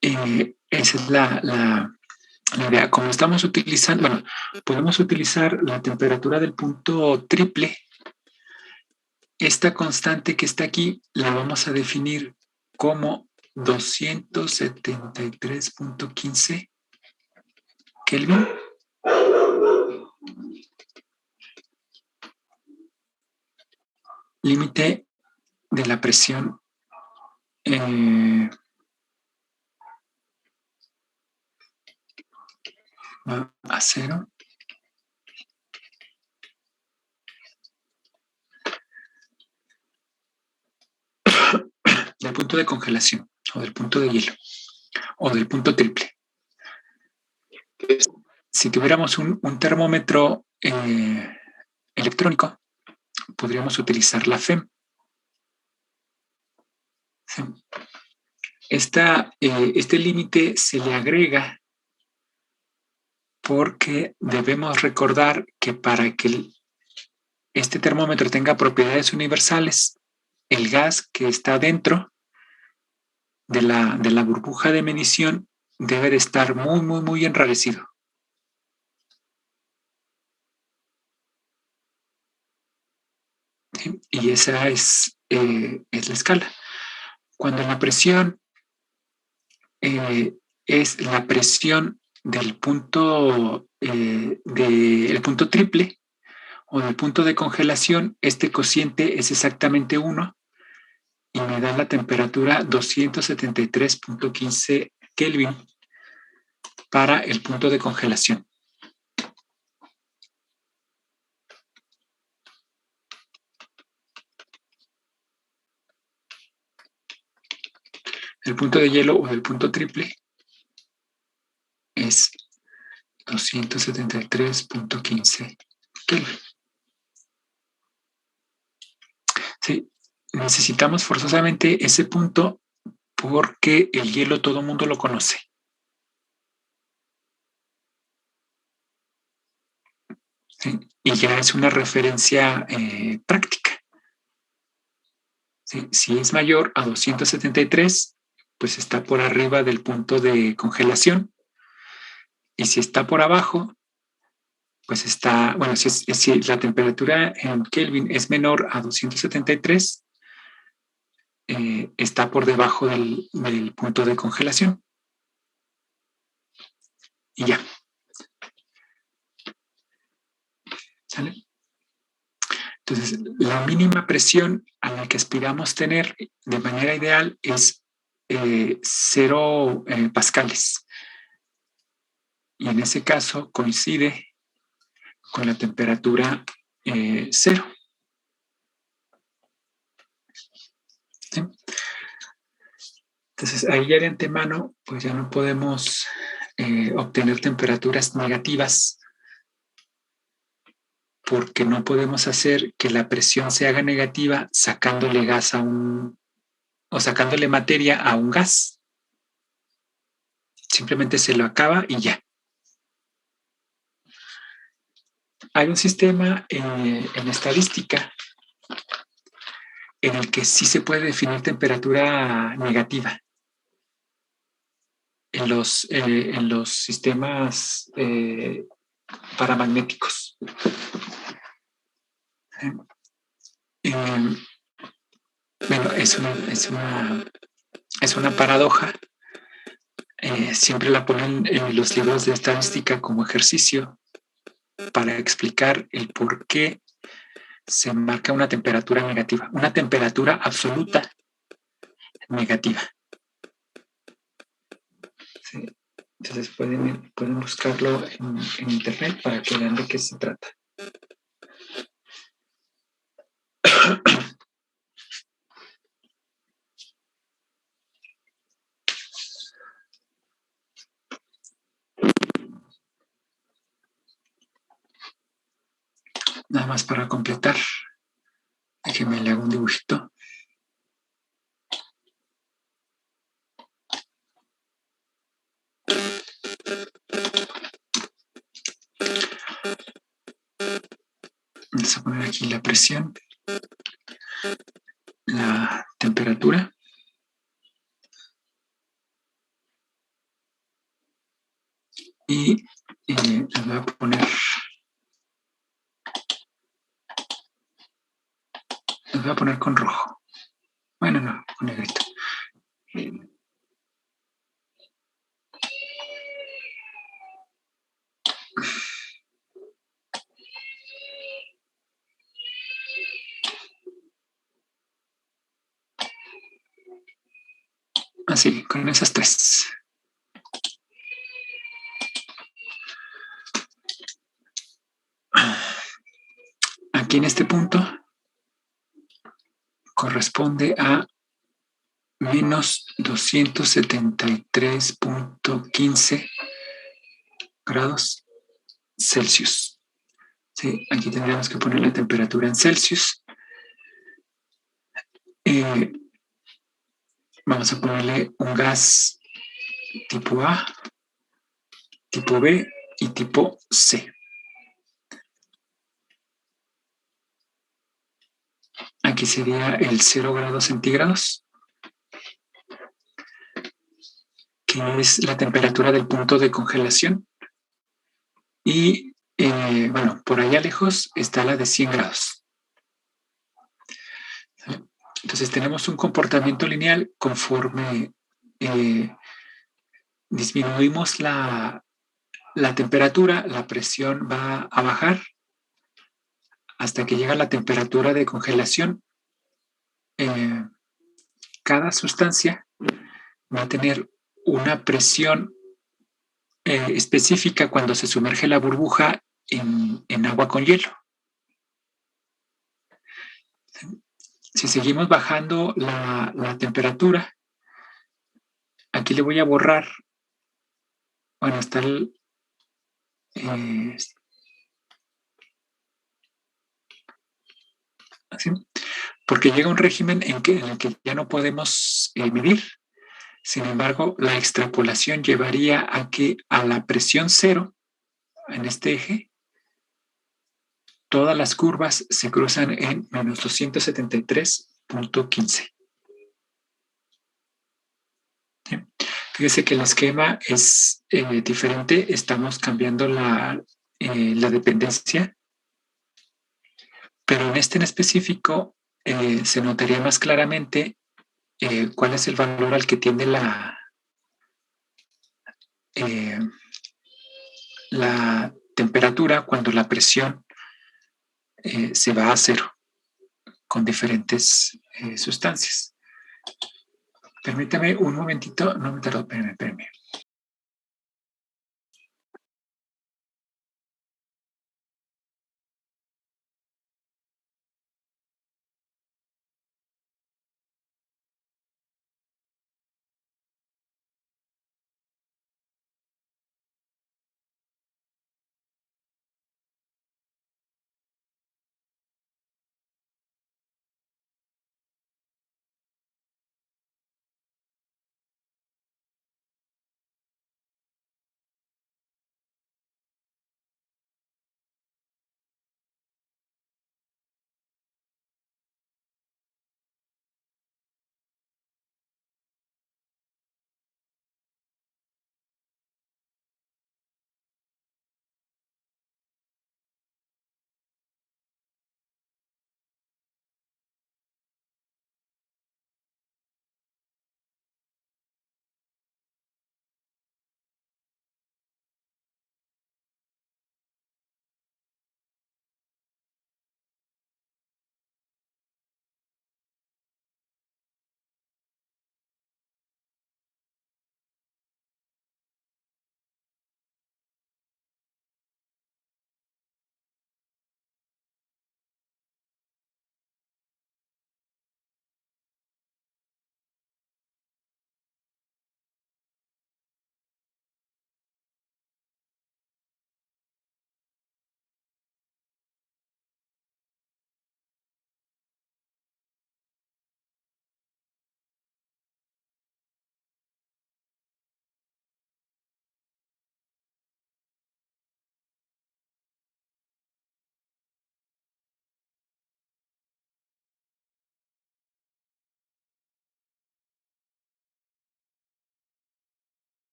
Esa es la idea. Como estamos utilizando, bueno, podemos utilizar la temperatura del punto triple. Esta constante que está aquí la vamos a definir como 273.15 Kelvin. Límite de la presión va a cero. Del punto de congelación o del punto de hielo o del punto triple. Si tuviéramos un termómetro electrónico, podríamos utilizar la FEM. ¿Sí? Este límite se le agrega porque debemos recordar que para que este termómetro tenga propiedades universales, el gas que está dentro de la burbuja de medición debe de estar muy, muy, muy enrarecido. ¿Sí? Y esa es la escala. Cuando la presión es la presión del punto, del punto triple o del punto de congelación, este cociente es exactamente 1 y me da la temperatura 273.15 Kelvin para el punto de congelación. El punto de hielo o del punto triple es 273.15 Kelvin. Sí, necesitamos forzosamente ese punto porque el hielo todo el mundo lo conoce. ¿Sí? Y ya es una referencia práctica. ¿Sí? Si es mayor a 273, pues está por arriba del punto de congelación. Y si está por abajo, pues está, bueno, si la temperatura en Kelvin es menor a 273, está por debajo del punto de congelación. Y ya. ¿Sale? Entonces, la mínima presión a la que aspiramos tener de manera ideal es 0 pascales. Y en ese caso coincide con la temperatura 0. ¿Sí? Entonces, ahí ya de antemano, pues ya no podemos obtener temperaturas negativas porque no podemos hacer que la presión se haga negativa sacándole gas o sacándole materia a un gas. Simplemente se lo acaba y ya. Hay un sistema en estadística en el que sí se puede definir temperatura negativa. En los sistemas paramagnéticos. Bueno, es una paradoja. Siempre la ponen en los libros de estadística como ejercicio para explicar el por qué se marca una temperatura negativa, una temperatura absoluta negativa. ¿Sí? Entonces pueden buscarlo en internet para que vean de qué se trata. Nada más para completar, déjenme le hago un dibujito. Vamos a poner aquí la presión, la temperatura. Y les voy a poner con rojo. Bueno, no, con negrito. Así, con esas tres. Aquí en este punto corresponde a menos 273.15 grados Celsius. Sí, aquí tendríamos que poner la temperatura en Celsius. Vamos a ponerle un gas tipo A, tipo B y tipo C. Aquí sería el 0 grados centígrados, que es la temperatura del punto de congelación. Y bueno, por allá lejos está la de 100 grados. Entonces tenemos un comportamiento lineal conforme disminuimos la temperatura, la presión va a bajar hasta que llega la temperatura de congelación. Cada sustancia va a tener una presión específica cuando se sumerge la burbuja en agua con hielo. Si seguimos bajando la temperatura, aquí le voy a borrar, bueno, está así, porque llega un régimen en el que ya no podemos medir. Sin embargo, la extrapolación llevaría a que a la presión cero en este eje, todas las curvas se cruzan en menos 273.15. ¿Sí? Fíjese que el esquema es diferente, estamos cambiando la dependencia, pero en este en específico se notaría más claramente cuál es el valor al que tiende la temperatura cuando la presión se va a cero con diferentes sustancias. Permítame un momentito, no me tardó, espérame.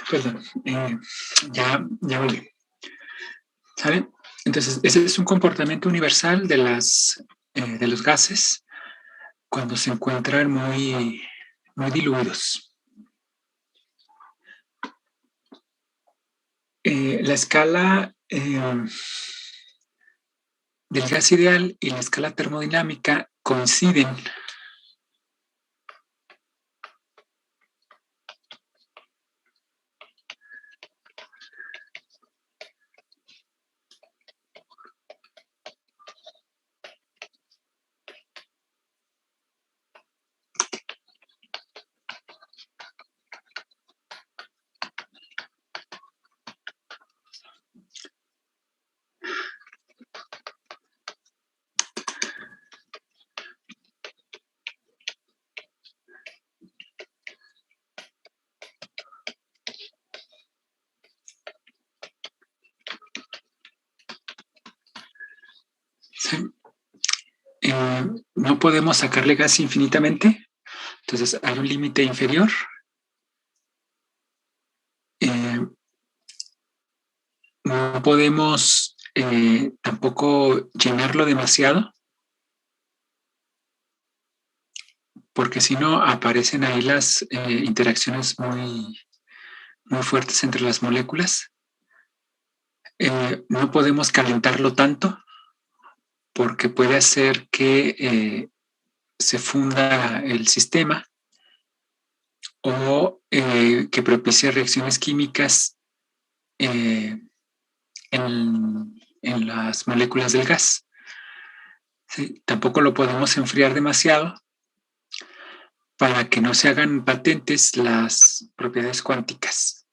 Perdón, ya volví. ¿Sale? Entonces, ese es un comportamiento universal de los gases cuando se encuentran muy diluidos. La escala del gas ideal y la escala termodinámica coinciden ¿sí? No podemos sacarle gas infinitamente, entonces hay un límite inferior. No podemos tampoco llenarlo demasiado, porque si no aparecen ahí las interacciones muy fuertes entre las moléculas. No podemos calentarlo tanto, porque puede hacer que se funda el sistema o que propicie reacciones químicas en las moléculas del gas. ¿Sí? Tampoco lo podemos enfriar demasiado para que no se hagan patentes las propiedades cuánticas.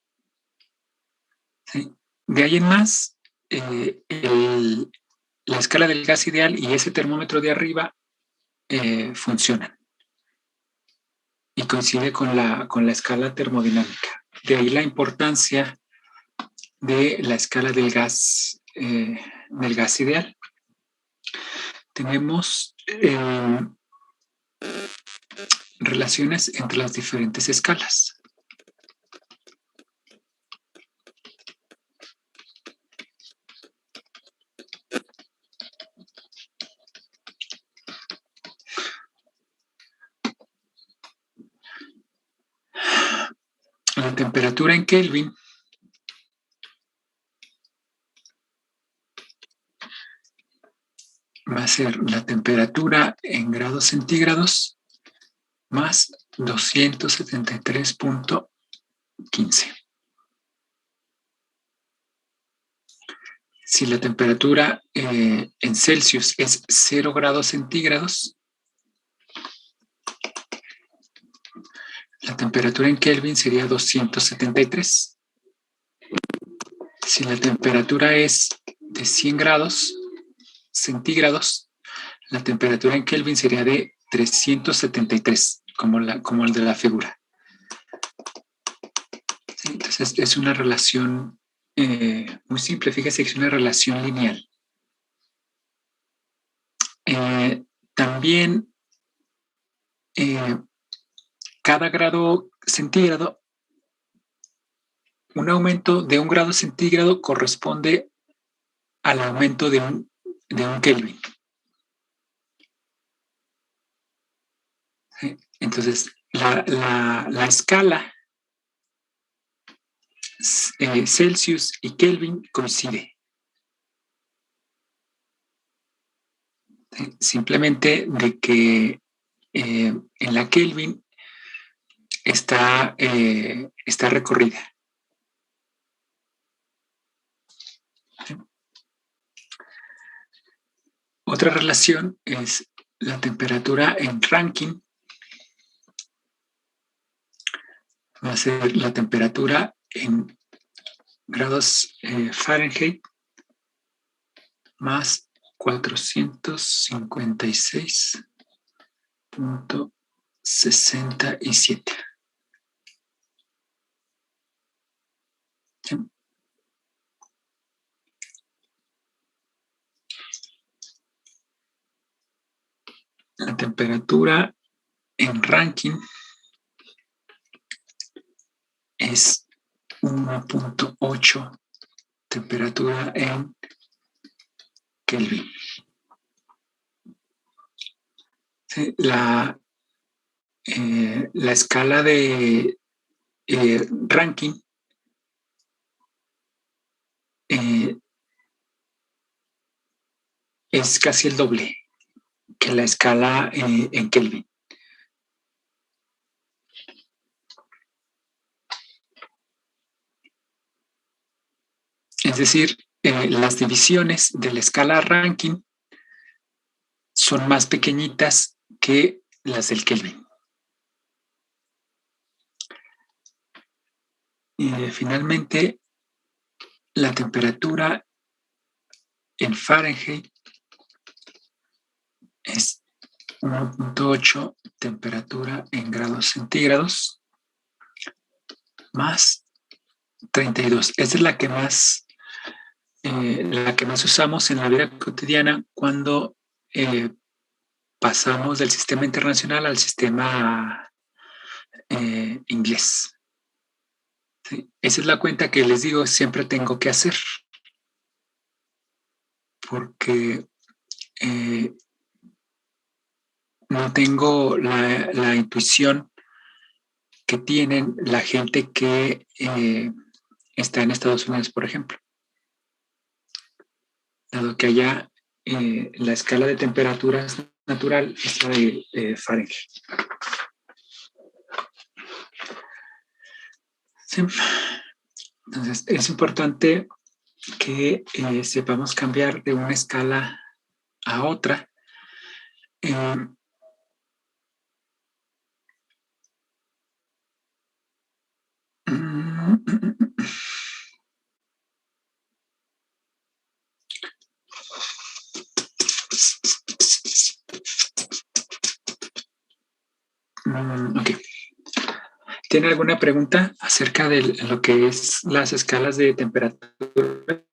¿Sí? De ahí en más, la escala del gas ideal y ese termómetro de arriba funcionan y coincide con la escala termodinámica. De ahí la importancia de la escala del gas ideal. Tenemos relaciones entre las diferentes escalas. La temperatura en Kelvin va a ser la temperatura en grados centígrados más 273.15. Si la temperatura en Celsius es 0 grados centígrados, la temperatura en Kelvin sería 273. Si la temperatura es de 100 grados centígrados, la temperatura en Kelvin sería de 373, como el de la figura. ¿Sí? Entonces es una relación muy simple, fíjese que es una relación lineal. También cada grado centígrado, un aumento de 1 grado centígrado corresponde al aumento de un Kelvin. ¿Sí? Entonces, la escala Celsius y Kelvin coincide. ¿Sí? Simplemente de que en la Kelvin está recorrida. ¿Sí? Otra relación es la temperatura en Rankine. Va a ser la temperatura en grados Fahrenheit más 456.67. ¿Sí? La temperatura en Rankine es 1.8 temperatura en Kelvin. Sí, la escala de Rankine es casi el doble que la escala en Kelvin. Es decir, las divisiones de la escala Rankine son más pequeñitas que las del Kelvin. Y finalmente, la temperatura en Fahrenheit es 1.8 temperatura en grados centígrados más 32. Esa es la que más usamos en la vida cotidiana cuando pasamos del sistema internacional al sistema inglés. ¿Sí? Esa es la cuenta que les digo siempre tengo que hacer, porque no tengo la intuición que tienen la gente que está en Estados Unidos, por ejemplo. Dado que allá la escala de temperaturas natural es la de Fahrenheit. Sí. Entonces, es importante que sepamos cambiar de una escala a otra. Ok. ¿Tiene alguna pregunta acerca de lo que es las escalas de temperatura?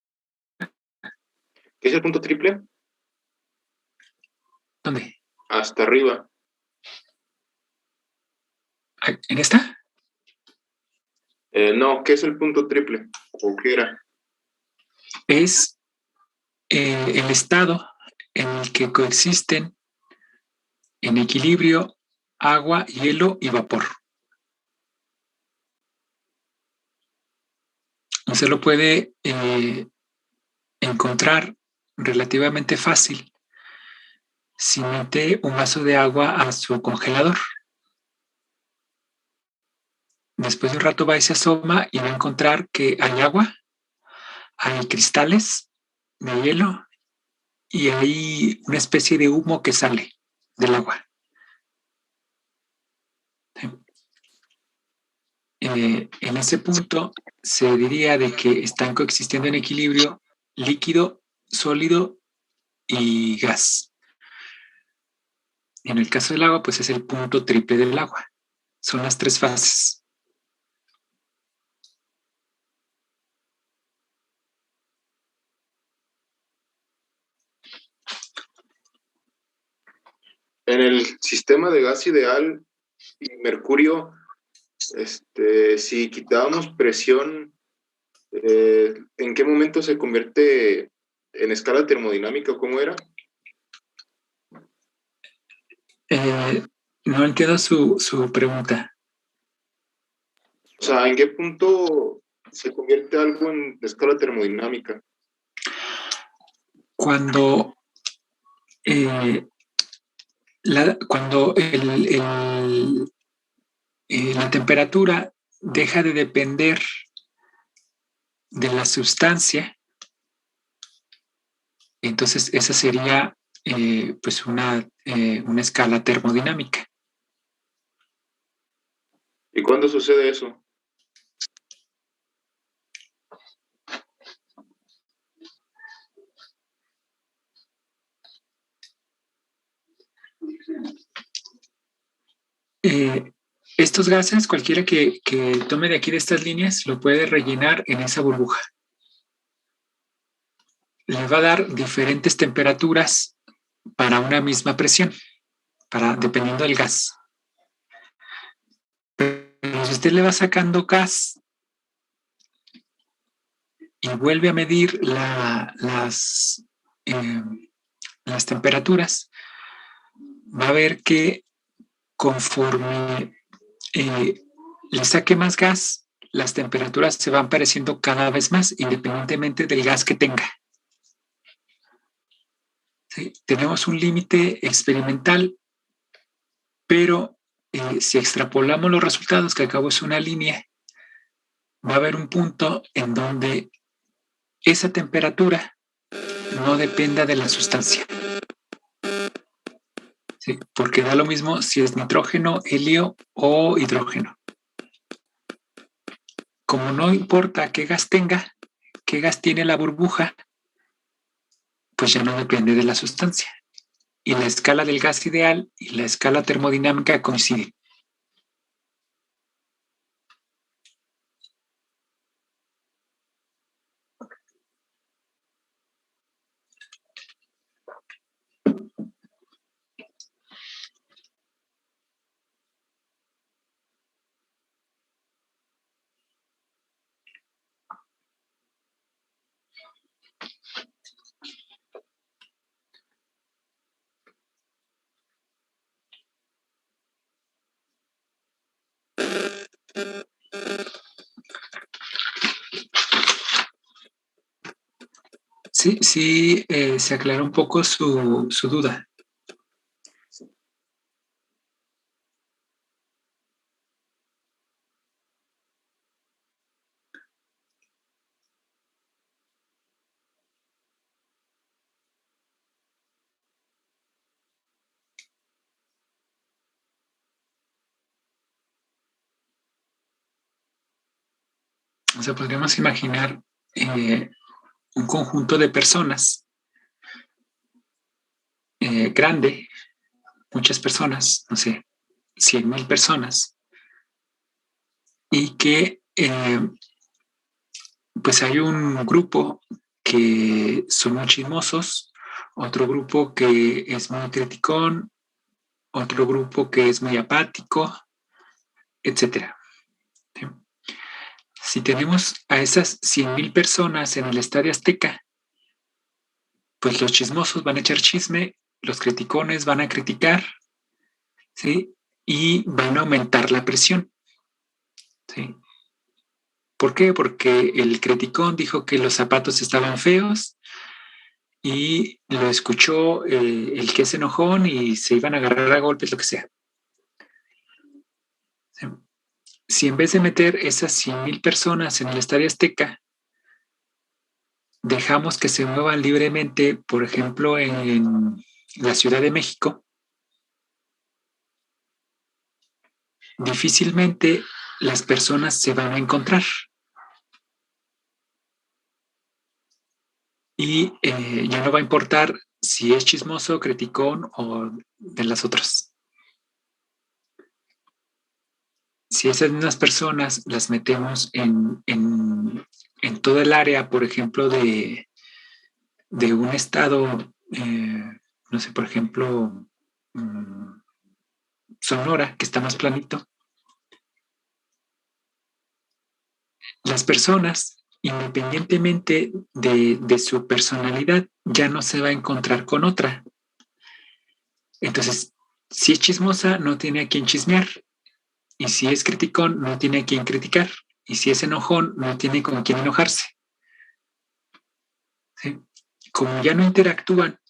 ¿Qué es el punto triple? ¿Dónde? Hasta arriba. ¿En esta? No, ¿qué es el punto triple? ¿O qué era? Es el estado en el que coexisten en equilibrio agua, hielo y vapor. Se lo puede encontrar relativamente fácil si mete un vaso de agua a su congelador. Después de un rato va y se asoma y va a encontrar que hay agua, hay cristales de hielo y hay una especie de humo que sale del agua. En ese punto se diría de que están coexistiendo en equilibrio líquido, sólido y gas. En el caso del agua, pues es el punto triple del agua. Son las tres fases. En el sistema de gas ideal y mercurio, si quitábamos presión, ¿en qué momento se convierte en escala termodinámica? ¿Cómo era? No entiendo su pregunta. O sea, ¿en qué punto se convierte algo en escala termodinámica? Cuando la temperatura deja de depender de la sustancia, entonces esa sería pues una escala termodinámica. ¿Y cuándo sucede eso? Estos gases, cualquiera que tome de aquí de estas líneas, lo puede rellenar en esa burbuja. Le va a dar diferentes temperaturas para una misma presión, dependiendo del gas. Pero si usted le va sacando gas y vuelve a medir las temperaturas, va a ver que conforme le saque más gas, las temperaturas se van pareciendo cada vez más, independientemente del gas que tenga. ¿Sí? Tenemos un límite experimental, pero si extrapolamos los resultados, que acabo es una línea, va a haber un punto en donde esa temperatura no dependa de la sustancia. ¿Sí? Porque da lo mismo si es nitrógeno, helio o hidrógeno. Como no importa qué gas tenga, qué gas tiene la burbuja, pues ya no depende de la sustancia. Y la escala del gas ideal y la escala termodinámica coinciden. Sí, se aclaró un poco su duda. O sea, podríamos imaginar un conjunto de personas grande, muchas personas, no sé, 100,000 personas, y que pues hay un grupo que son muy chismosos, otro grupo que es muy criticón, otro grupo que es muy apático, etcétera. ¿Sí? Si tenemos a esas 100,000 personas en el Estadio Azteca, pues los chismosos van a echar chisme, los criticones van a criticar, ¿sí? Y van a aumentar la presión, ¿sí? ¿Por qué? Porque el criticón dijo que los zapatos estaban feos y lo escuchó el que es enojón y se iban a agarrar a golpes, lo que sea. ¿Sí? Si en vez de meter esas 100,000 personas en el Estadio Azteca, dejamos que se muevan libremente, por ejemplo, en la Ciudad de México, difícilmente las personas se van a encontrar. Y ya no va a importar si es chismoso, criticón o de las otras. Si esas mismas personas las metemos en todo el área, por ejemplo, de un estado, no sé, por ejemplo, Sonora, que está más planito, las personas, independientemente de su personalidad, ya no se va a encontrar con otra. Entonces, si es chismosa, no tiene a quien chismear. Y si es criticón, no tiene a quien criticar. Y si es enojón, no tiene con quién enojarse. ¿Sí? Como ya no interactúan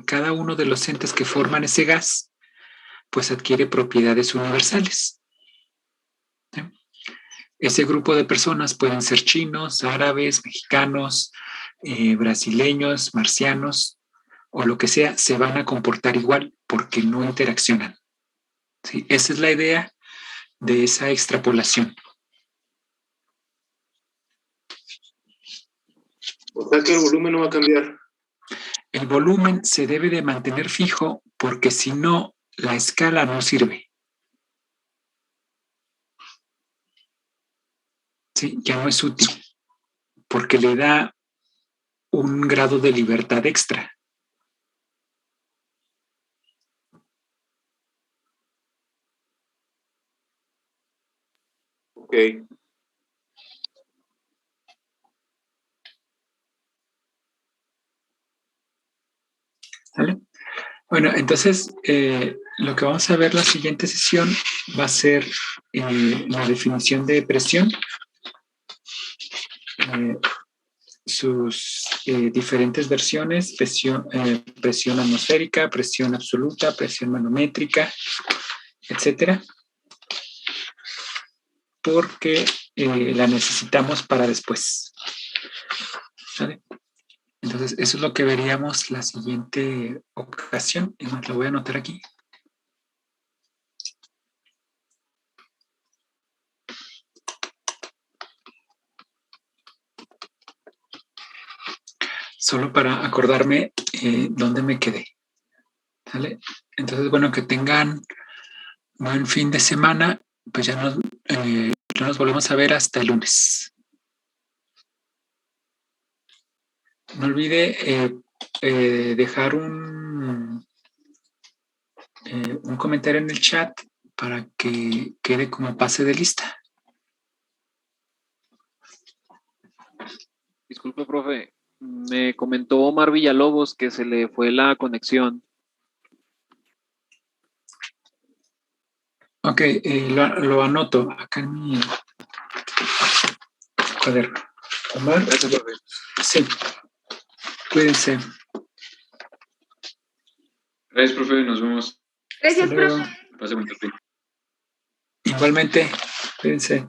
cada uno de los entes que forman ese gas, pues adquiere propiedades universales. ¿Sí? Ese grupo de personas pueden ser chinos, árabes, mexicanos, brasileños, marcianos o lo que sea, se van a comportar igual porque no interaccionan. ¿Sí? Esa es la idea de esa extrapolación. O sea que el volumen no va a cambiar. El volumen se debe de mantener fijo porque si no, la escala no sirve. ¿Sí? Ya no es útil porque le da un grado de libertad extra. Ok. ¿Vale? Bueno, entonces lo que vamos a ver la siguiente sesión va a ser la definición de presión, sus diferentes versiones, presión atmosférica, presión absoluta, presión manométrica, etcétera, porque la necesitamos para después. ¿Vale? Entonces, eso es lo que veríamos la siguiente ocasión. Y lo voy a anotar aquí. Solo para acordarme dónde me quedé. ¿Vale? Entonces, bueno, que tengan buen fin de semana. Pues ya nos volvemos a ver hasta el lunes. No olvide dejar un comentario en el chat para que quede como pase de lista. Disculpe, profe. Me comentó Omar Villalobos que se le fue la conexión. Ok, lo anoto acá en mi cuaderno. Omar. Gracias, profe. Sí. Cuídense. Gracias, profe. Nos vemos. Gracias, Hasta luego. profe. Pase buen fin. Igualmente, cuídense.